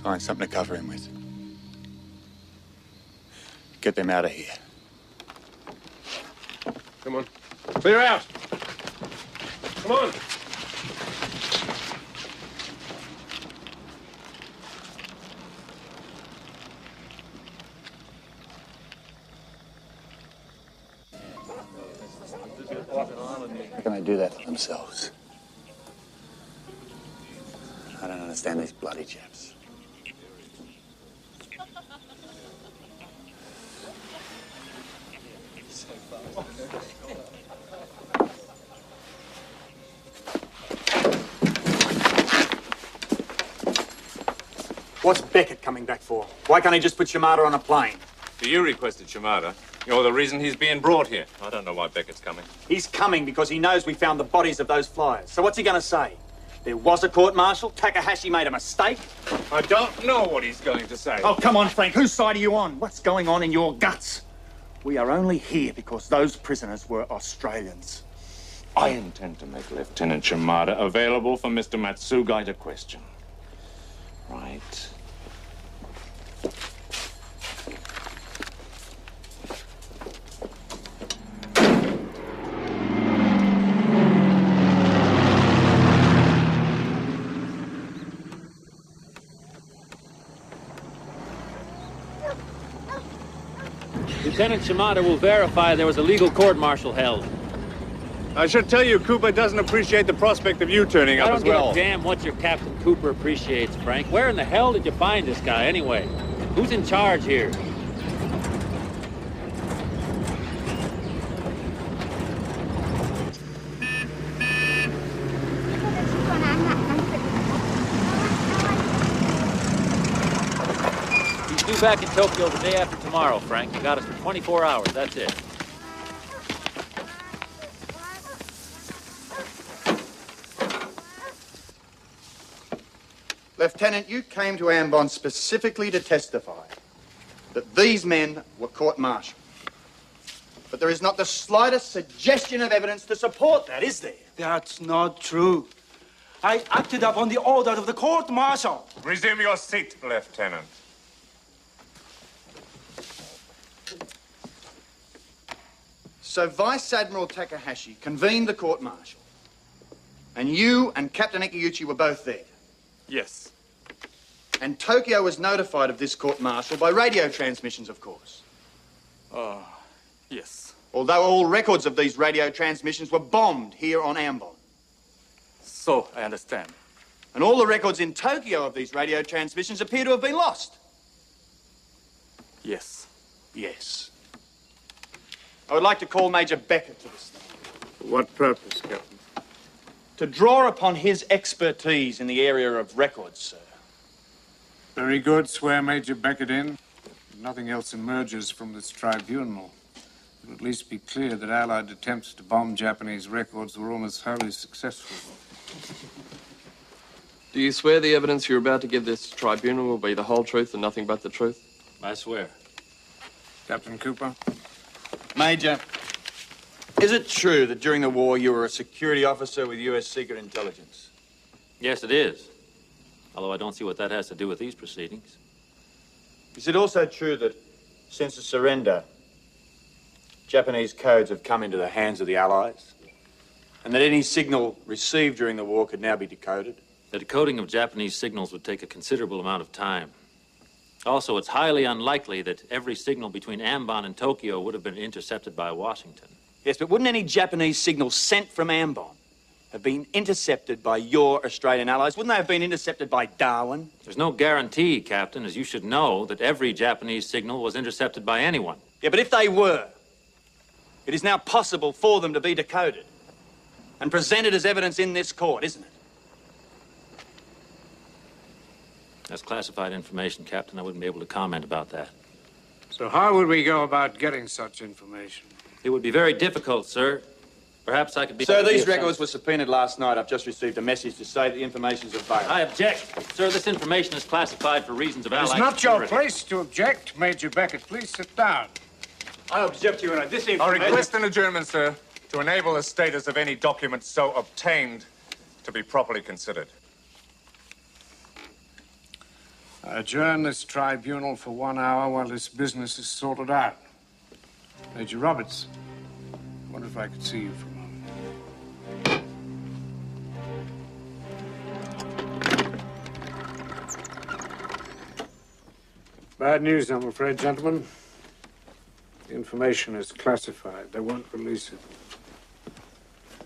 Find something to cover him with. Get them out of here. Come on. Clear out. Come on. How can they do that to themselves? I don't understand these bloody chaps. What's Beckett coming back for? Why can't he just put Shimada on a plane? So you requested Shimada. You're the reason he's being brought here. I don't know why Beckett's coming. He's coming because he knows we found the bodies of those flyers. So what's he going to say? There was a court-martial? Takahashi made a mistake? I don't know what he's going to say. Oh, come on, Frank. Whose side are you on? What's going on in your guts? We are only here because those prisoners were Australians. I intend to make Lieutenant Shimada available for Mr. Matsugai to question. Right. Lieutenant Shimada will verify there was a legal court-martial held. I should tell you, Cooper doesn't appreciate the prospect of you turning up as well. I don't give a damn what your Captain Cooper appreciates, Frank. Where in the hell did you find this guy, anyway? Who's in charge here? He's due back in Tokyo the day after tomorrow, Frank. You got us for 24 hours, that's it. Lieutenant, you came to Ambon specifically to testify that these men were court-martialed. But there is not the slightest suggestion of evidence to support that, is there? That's not true. I acted upon the order of the court-martial. Resume your seat, Lieutenant. So Vice Admiral Takahashi convened the court-martial. And you and Captain Ikeuchi were both there. Yes. And Tokyo was notified of this court-martial by radio transmissions, of course. Yes. Although all records of these radio transmissions were bombed here on Ambon. So, I understand. And all the records in Tokyo of these radio transmissions appear to have been lost. Yes. Yes. I would like to call Major Beckett to the stand. For what purpose, Captain? To draw upon his expertise in the area of records, sir. Very good. Swear Major Beckett in. If nothing else emerges from this tribunal, it will at least be clear that Allied attempts to bomb Japanese records were almost wholly successful. Do you swear the evidence you're about to give this tribunal will be the whole truth and nothing but the truth? I swear. Captain Cooper? Major, is it true that during the war you were a security officer with U.S. Secret Intelligence? Yes, it is. Although I don't see what that has to do with these proceedings. Is it also true that since the surrender, Japanese codes have come into the hands of the Allies? And that any signal received during the war could now be decoded? The decoding of Japanese signals would take a considerable amount of time. Also, it's highly unlikely that every signal between Ambon and Tokyo would have been intercepted by Washington. Yes, but wouldn't any Japanese signals sent from Ambon have been intercepted by your Australian allies? Wouldn't they have been intercepted by Darwin? There's no guarantee, Captain, as you should know, that every Japanese signal was intercepted by anyone. Yeah, but if they were, it is now possible for them to be decoded and presented as evidence in this court, isn't it? That's classified information, Captain. I wouldn't be able to comment about that. So how would we go about getting such information? It would be very difficult, sir. Perhaps I could be... Sir, these records were subpoenaed last night. I've just received a message to say that the information's available. I object. Sir, this information is classified for reasons of It's allied not your security. place to object. Major Beckett, please sit down. I object, Your Honor. This I information... request an adjournment, sir, to enable the status of any document so obtained to be properly considered. I adjourn this tribunal for 1 hour while this business is sorted out. Major Roberts, I wonder if I could see you for a moment. Bad news, I'm afraid, gentlemen. The information is classified. They won't release it.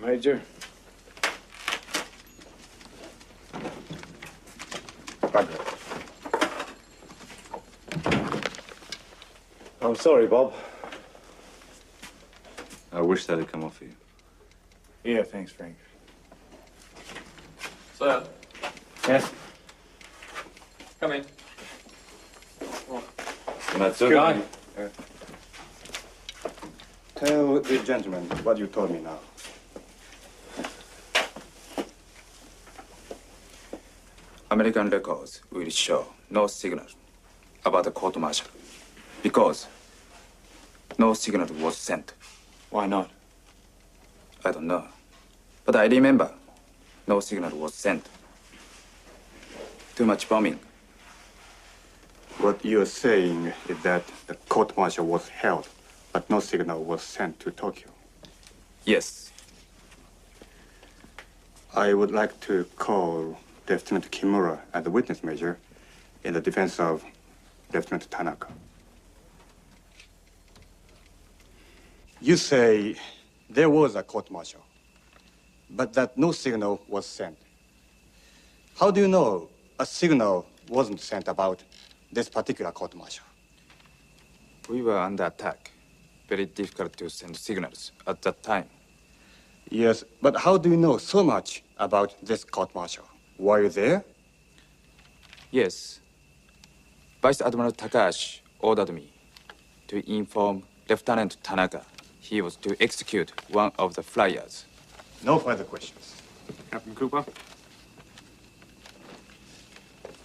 Major? I'm sorry, Bob. I wish that had come off you. Yeah, thanks, Frank. Sir. Yes? Come in. That's okay. Tell the gentleman what you told me now. American records will show no signal about the court martial because no signal was sent. Why not? I don't know. But I remember no signal was sent. Too much bombing. What you're saying is that the court-martial was held, but no signal was sent to Tokyo. Yes. I would like to call Lieutenant Kimura as the witness major in the defense of Lieutenant Tanaka. You say there was a court-martial, but that no signal was sent. How do you know a signal wasn't sent about this particular court-martial? We were under attack. Very difficult to send signals at that time. Yes, but how do you know so much about this court-martial? Were you there? Yes. Vice Admiral Takahashi ordered me to inform Lieutenant Tanaka he was to execute one of the flyers. No further questions. Captain Cooper?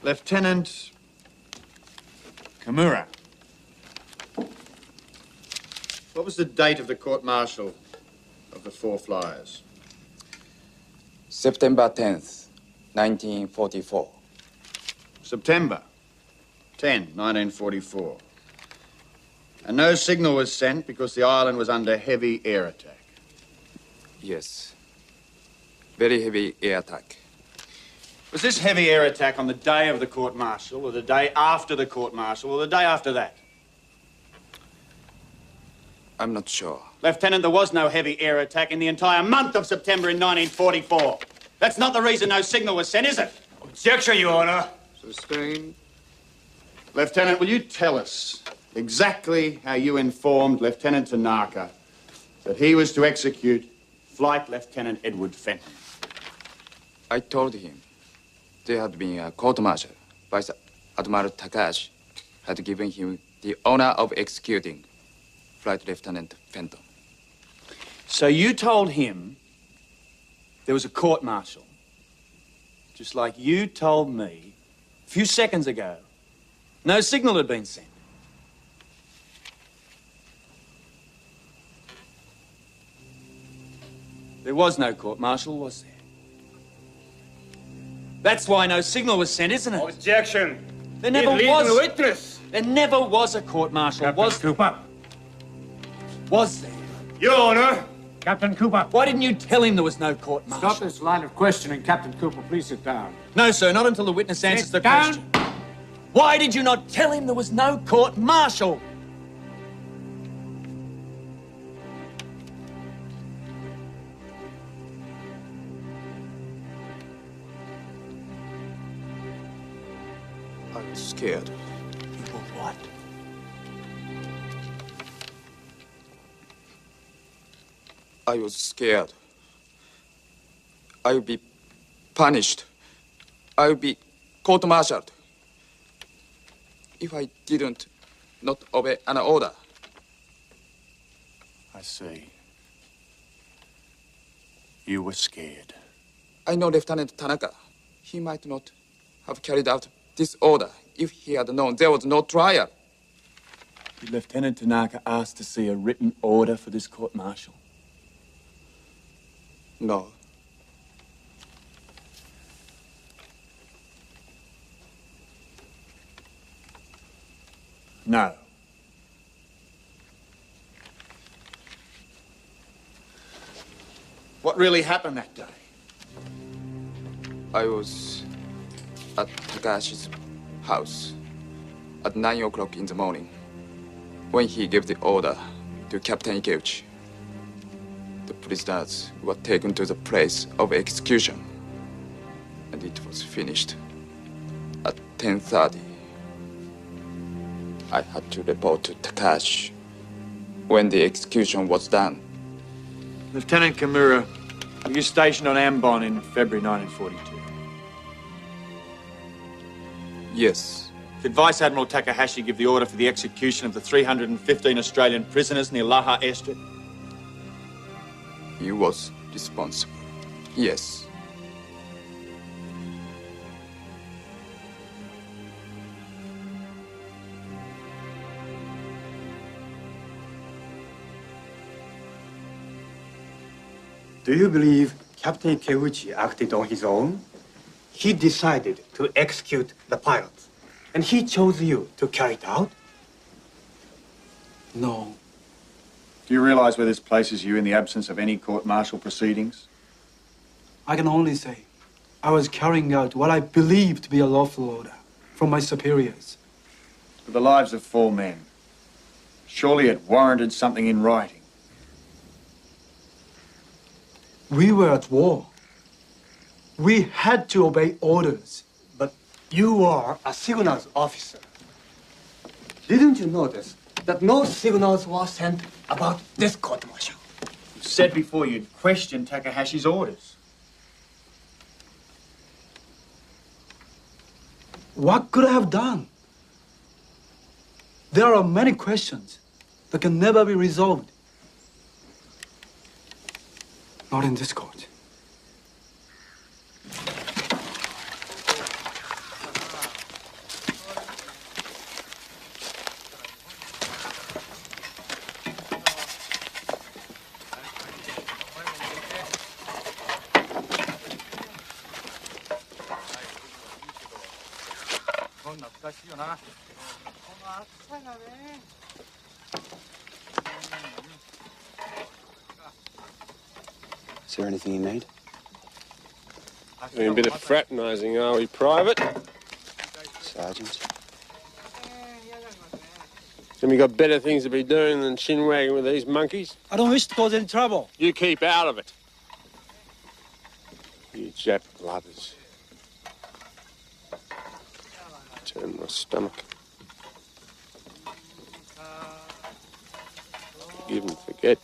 Lieutenant Kimura. What was the date of the court-martial of the 4 flyers? September 10th, 1944. September 10, 1944. And no signal was sent because the island was under heavy air attack. Yes. Very heavy air attack. Was this heavy air attack on the day of the court-martial, or the day after the court-martial, or the day after that? I'm not sure. Lieutenant, there was no heavy air attack in the entire month of September in 1944. That's not the reason no signal was sent, is it? Objection, Your Honor. Sustained. Lieutenant, will you tell us exactly how you informed Lieutenant Tanaka that he was to execute Flight Lieutenant Edward Fenton? I told him there had been a court-martial. Vice Admiral Takahashi had given him the honor of executing Flight Lieutenant Fenton. So you told him there was a court-martial, just like you told me a few seconds ago no signal had been sent. There was no court-martial, was there? That's why no signal was sent, isn't it? Objection. There never He's was. leading witness. There never was a court-martial, was there? Cooper. Was there? Your Honor. Captain Cooper. Why didn't you tell him there was no court-martial? Stop this line of questioning. Captain Cooper, please sit down. No, sir, not until the witness answers the down. question. Why did you not tell him there was no court-martial? I was scared. You were what? I was scared. I would be punished. I would be court-martialed. if I didn't not obey an order. I see. You were scared. I know Lieutenant Tanaka. He might not have carried out this order if he had known there was no trial. Did Lieutenant Tanaka ask to see a written order for this court-martial? No. No. What really happened that day? I was at Takahashi's house at 9 o'clock in the morning when he gave the order to Captain Ikeuchi. The prisoners were taken to the place of execution, and it was finished at 10:30. I had to report to Takahashi when the execution was done. Lieutenant Kimura, were you stationed on Ambon in February 1942? Yes. Did Vice Admiral Takahashi give the order for the execution of the 315 Australian prisoners near Laha airstrip? He was responsible. Yes. Do you believe Captain Ikeuchi acted on his own? He decided to execute the pilots, and he chose you to carry it out? No. Do you realize where this places you in the absence of any court-martial proceedings? I can only say I was carrying out what I believe to be a lawful order from my superiors. For the lives of 4 men, surely it warranted something in writing. We were at war. We had to obey orders. But you are a signals officer. Didn't you notice that no signals were sent about this court-martial? You said before you'd questioned Takahashi's orders. What could I have done? There are many questions that can never be resolved. Not in this court. Is there anything you need? Doing a bit of fraternising, are we, Private? Sergeant? And we got better things to be doing than shin-wagging with these monkeys? I don't wish to cause any trouble. You keep out of it. You Jap lovers. Turn my stomach. Forgive and forget.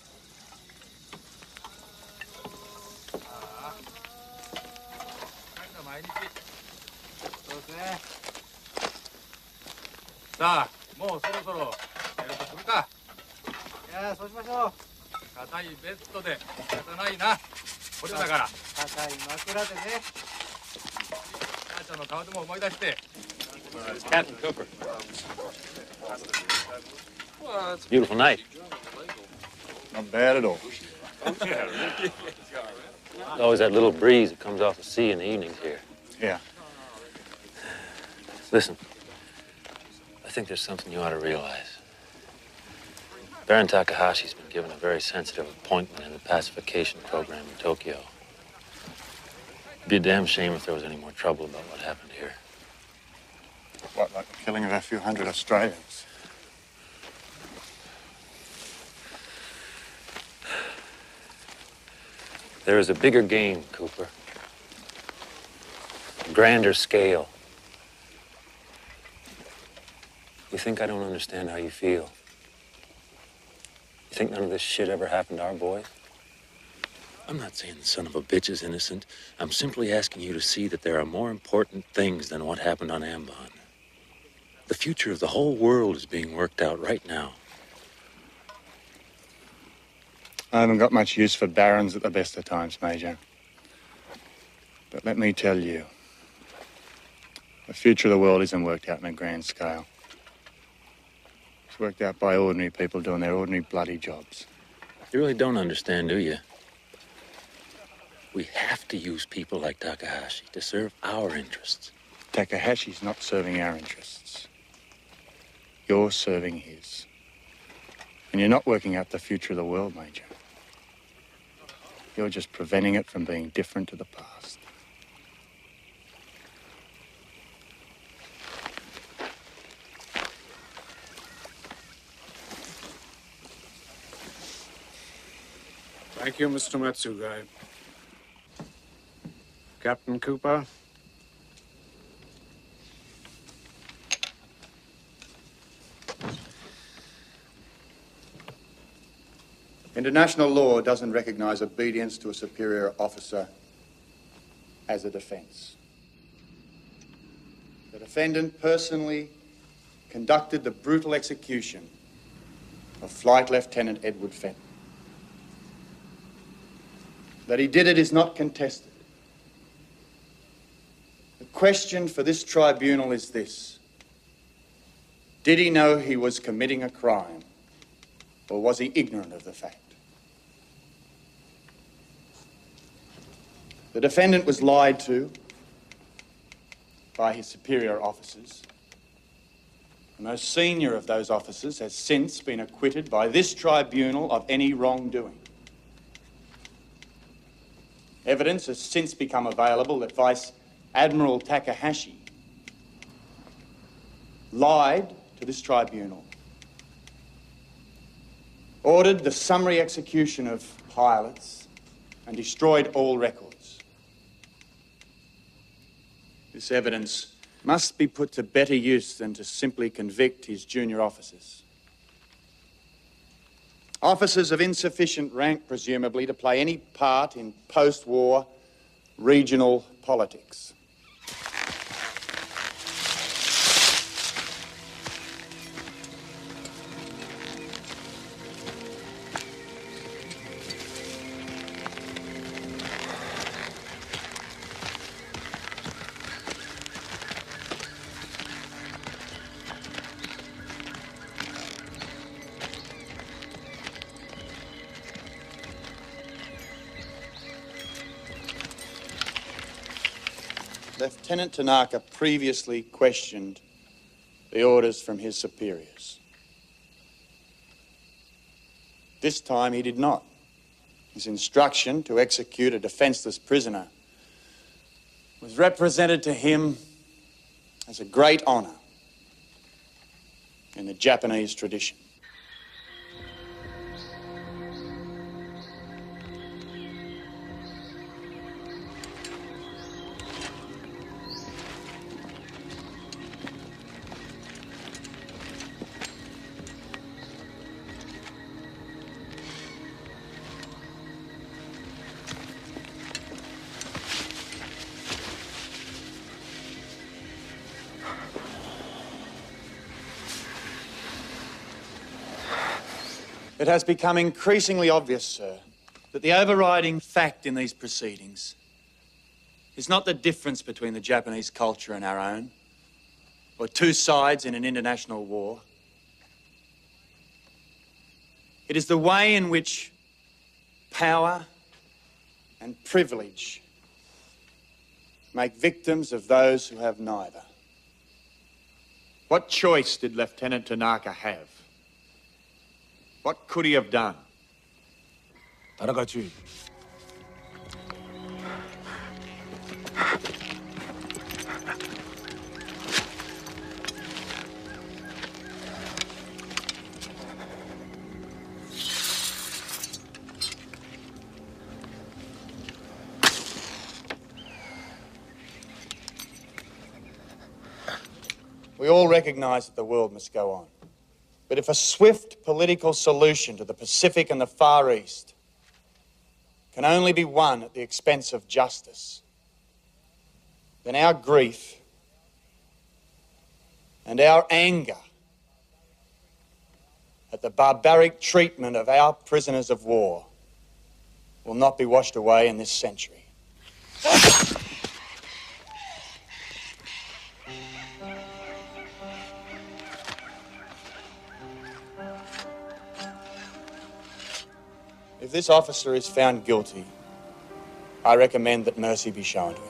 자, 뭐 서로서로 내려서 부를까? 야,そうしましょう。硬いベッドで仕方ないな。これだから。硬い枕でね。母ちゃんの顔でも思い出して。Captain Cooper. It's a beautiful night. Not bad at all. There's always that little breeze that comes off the sea in the evenings here. Yeah. Listen, I think there's something you ought to realize. Baron Takahashi's been given a very sensitive appointment in the pacification program in Tokyo. It'd be a damn shame if there was any more trouble about what happened here. What, like the killing of a few hundred Australians? There is a bigger game, Cooper. A grander scale. You think I don't understand how you feel? You think none of this shit ever happened to our boys? I'm not saying the son of a bitch is innocent. I'm simply asking you to see that there are more important things than what happened on Ambon. The future of the whole world is being worked out right now. I haven't got much use for barons at the best of times, Major. But let me tell you, the future of the world isn't worked out on a grand scale. It's worked out by ordinary people doing their ordinary bloody jobs. You really don't understand, do you? We have to use people like Takahashi to serve our interests. Takahashi's not serving our interests. You're serving his. And you're not working out the future of the world, Major. You're just preventing it from being different to the past. Thank you, Mr. Matsugai. Captain Cooper? International law doesn't recognize obedience to a superior officer as a defense. The defendant personally conducted the brutal execution of Flight Lieutenant Edward Fenton. That he did it is not contested. The question for this tribunal is this: did he know he was committing a crime, or was he ignorant of the fact? The defendant was lied to by his superior officers. The most senior of those officers has since been acquitted by this tribunal of any wrongdoing. Evidence has since become available that Vice Admiral Takahashi lied to this tribunal, ordered the summary execution of pilots, and destroyed all records. This evidence must be put to better use than to simply convict his junior officers. Officers of insufficient rank, presumably, to play any part in post-war regional politics. Lieutenant Tanaka previously questioned the orders from his superiors. This time he did not. His instruction to execute a defenseless prisoner was represented to him as a great honor in the Japanese tradition. It has become increasingly obvious, sir, that the overriding fact in these proceedings is not the difference between the Japanese culture and our own, or two sides in an international war. It is the way in which power and privilege make victims of those who have neither. What choice did Lieutenant Tanaka have? What could he have done? Tanaka-chi. We all recognize that the world must go on. But if a swift political solution to the Pacific and the Far East can only be won at the expense of justice, then our grief and our anger at the barbaric treatment of our prisoners of war will not be washed away in this century. If this officer is found guilty, I recommend that mercy be shown to him.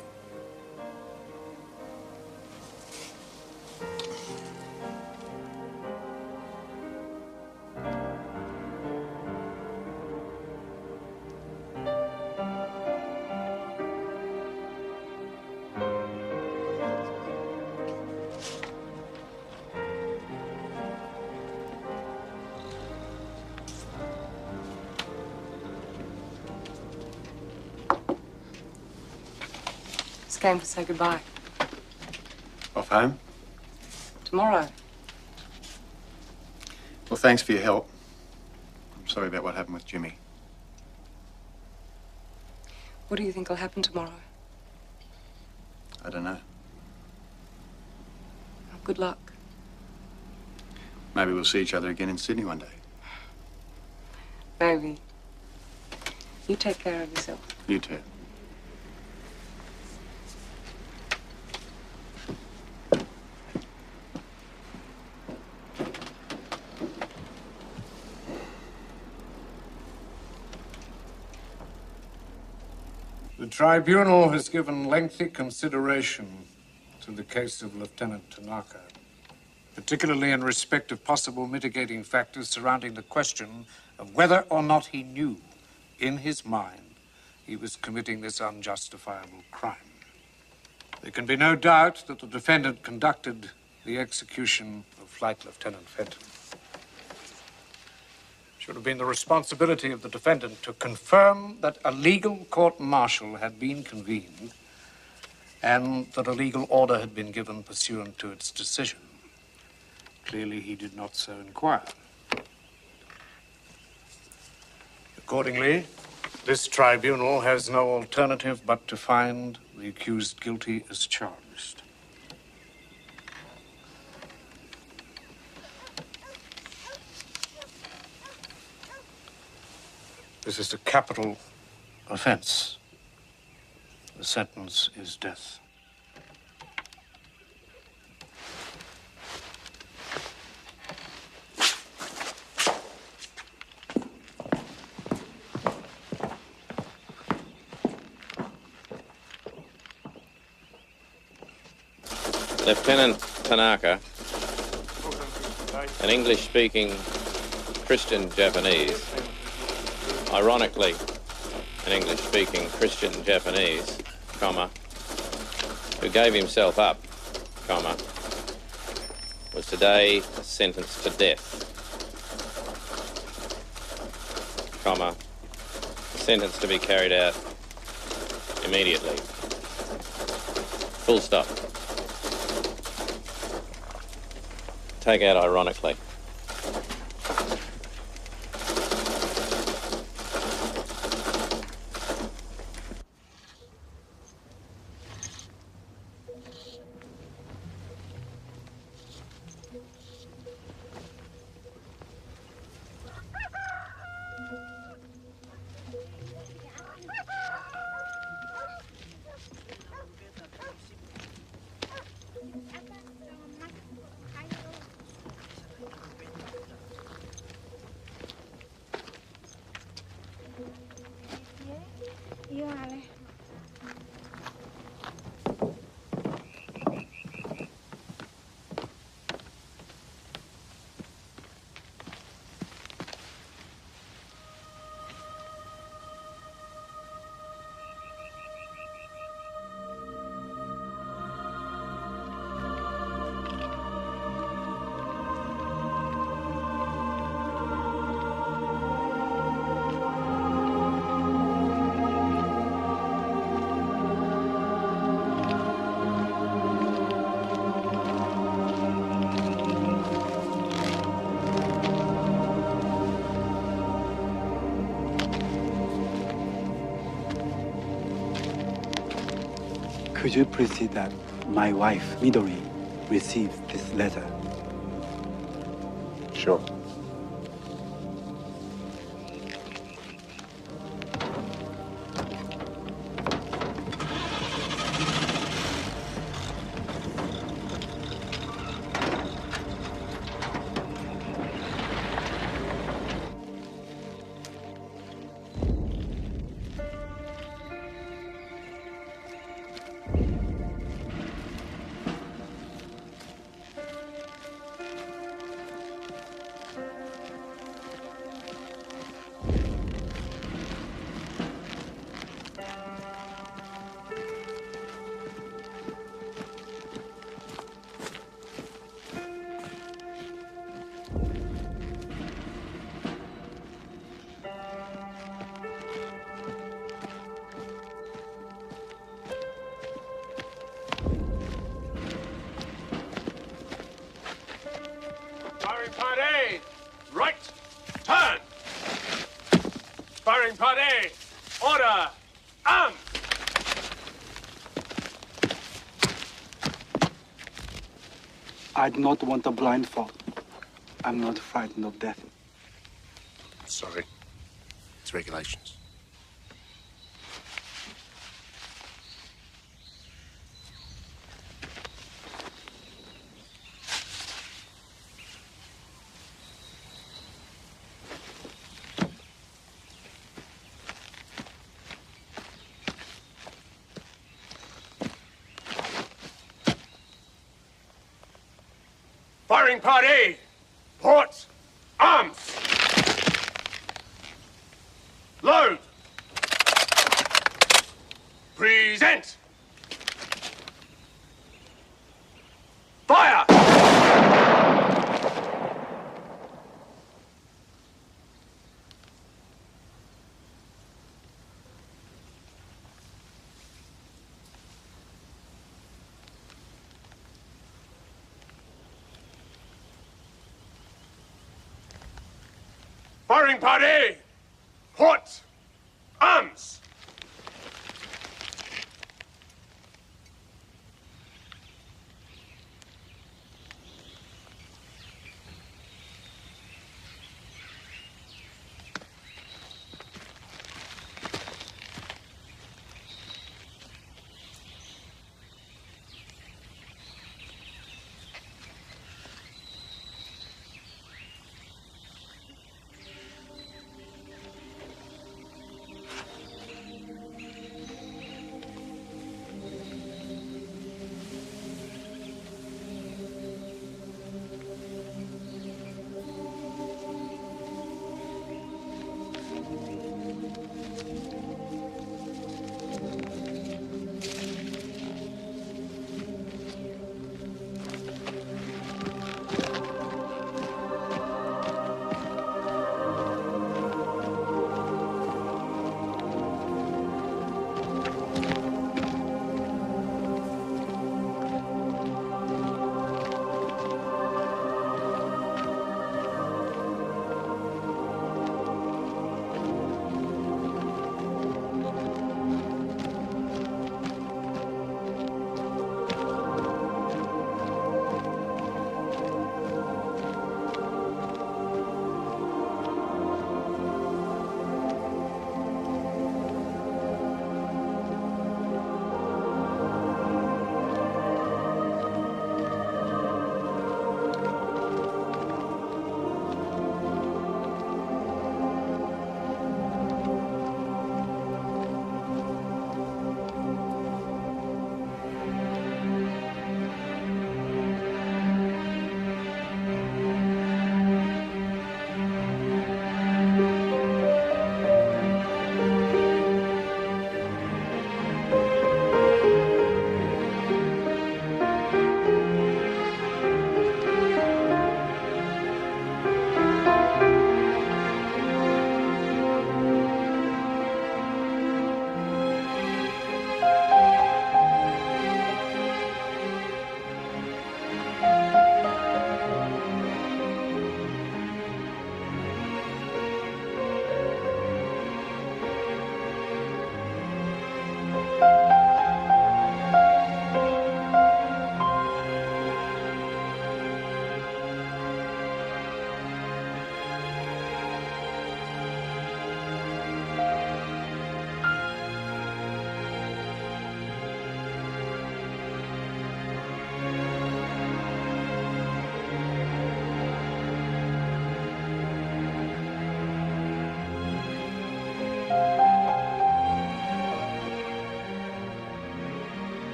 Came to say goodbye. Off home? Tomorrow. Well, thanks for your help. I'm sorry about what happened with Jimmy. What do you think will happen tomorrow? I don't know. Well, good luck. Maybe we'll see each other again in Sydney one day. Maybe. You take care of yourself. You too. The tribunal has given lengthy consideration to the case of Lieutenant Tanaka, particularly in respect of possible mitigating factors surrounding the question of whether or not he knew, in his mind, he was committing this unjustifiable crime. There can be no doubt that the defendant conducted the execution of Flight Lieutenant Fenton. It should have been the responsibility of the defendant to confirm that a legal court-martial had been convened and that a legal order had been given pursuant to its decision. Clearly, he did not so inquire. Accordingly, this tribunal has no alternative but to find the accused guilty as charged. This is a capital offense. The sentence is death. Lieutenant Tanaka, an English-speaking Christian Japanese, ironically, an English-speaking Christian Japanese, comma, who gave himself up, comma, was today sentenced to death, comma, sentence to be carried out immediately. Full stop. Take out ironically. Could you please see that my wife, Midori, received this letter? Sure. Firing party! Right! Turn! Firing party! Order! Arm! I do not want a blindfold. I'm not frightened of death. Sorry. It's regulations. Firing party! Port! Arms! Load! Present! Fire! Firing party! Port! Arms!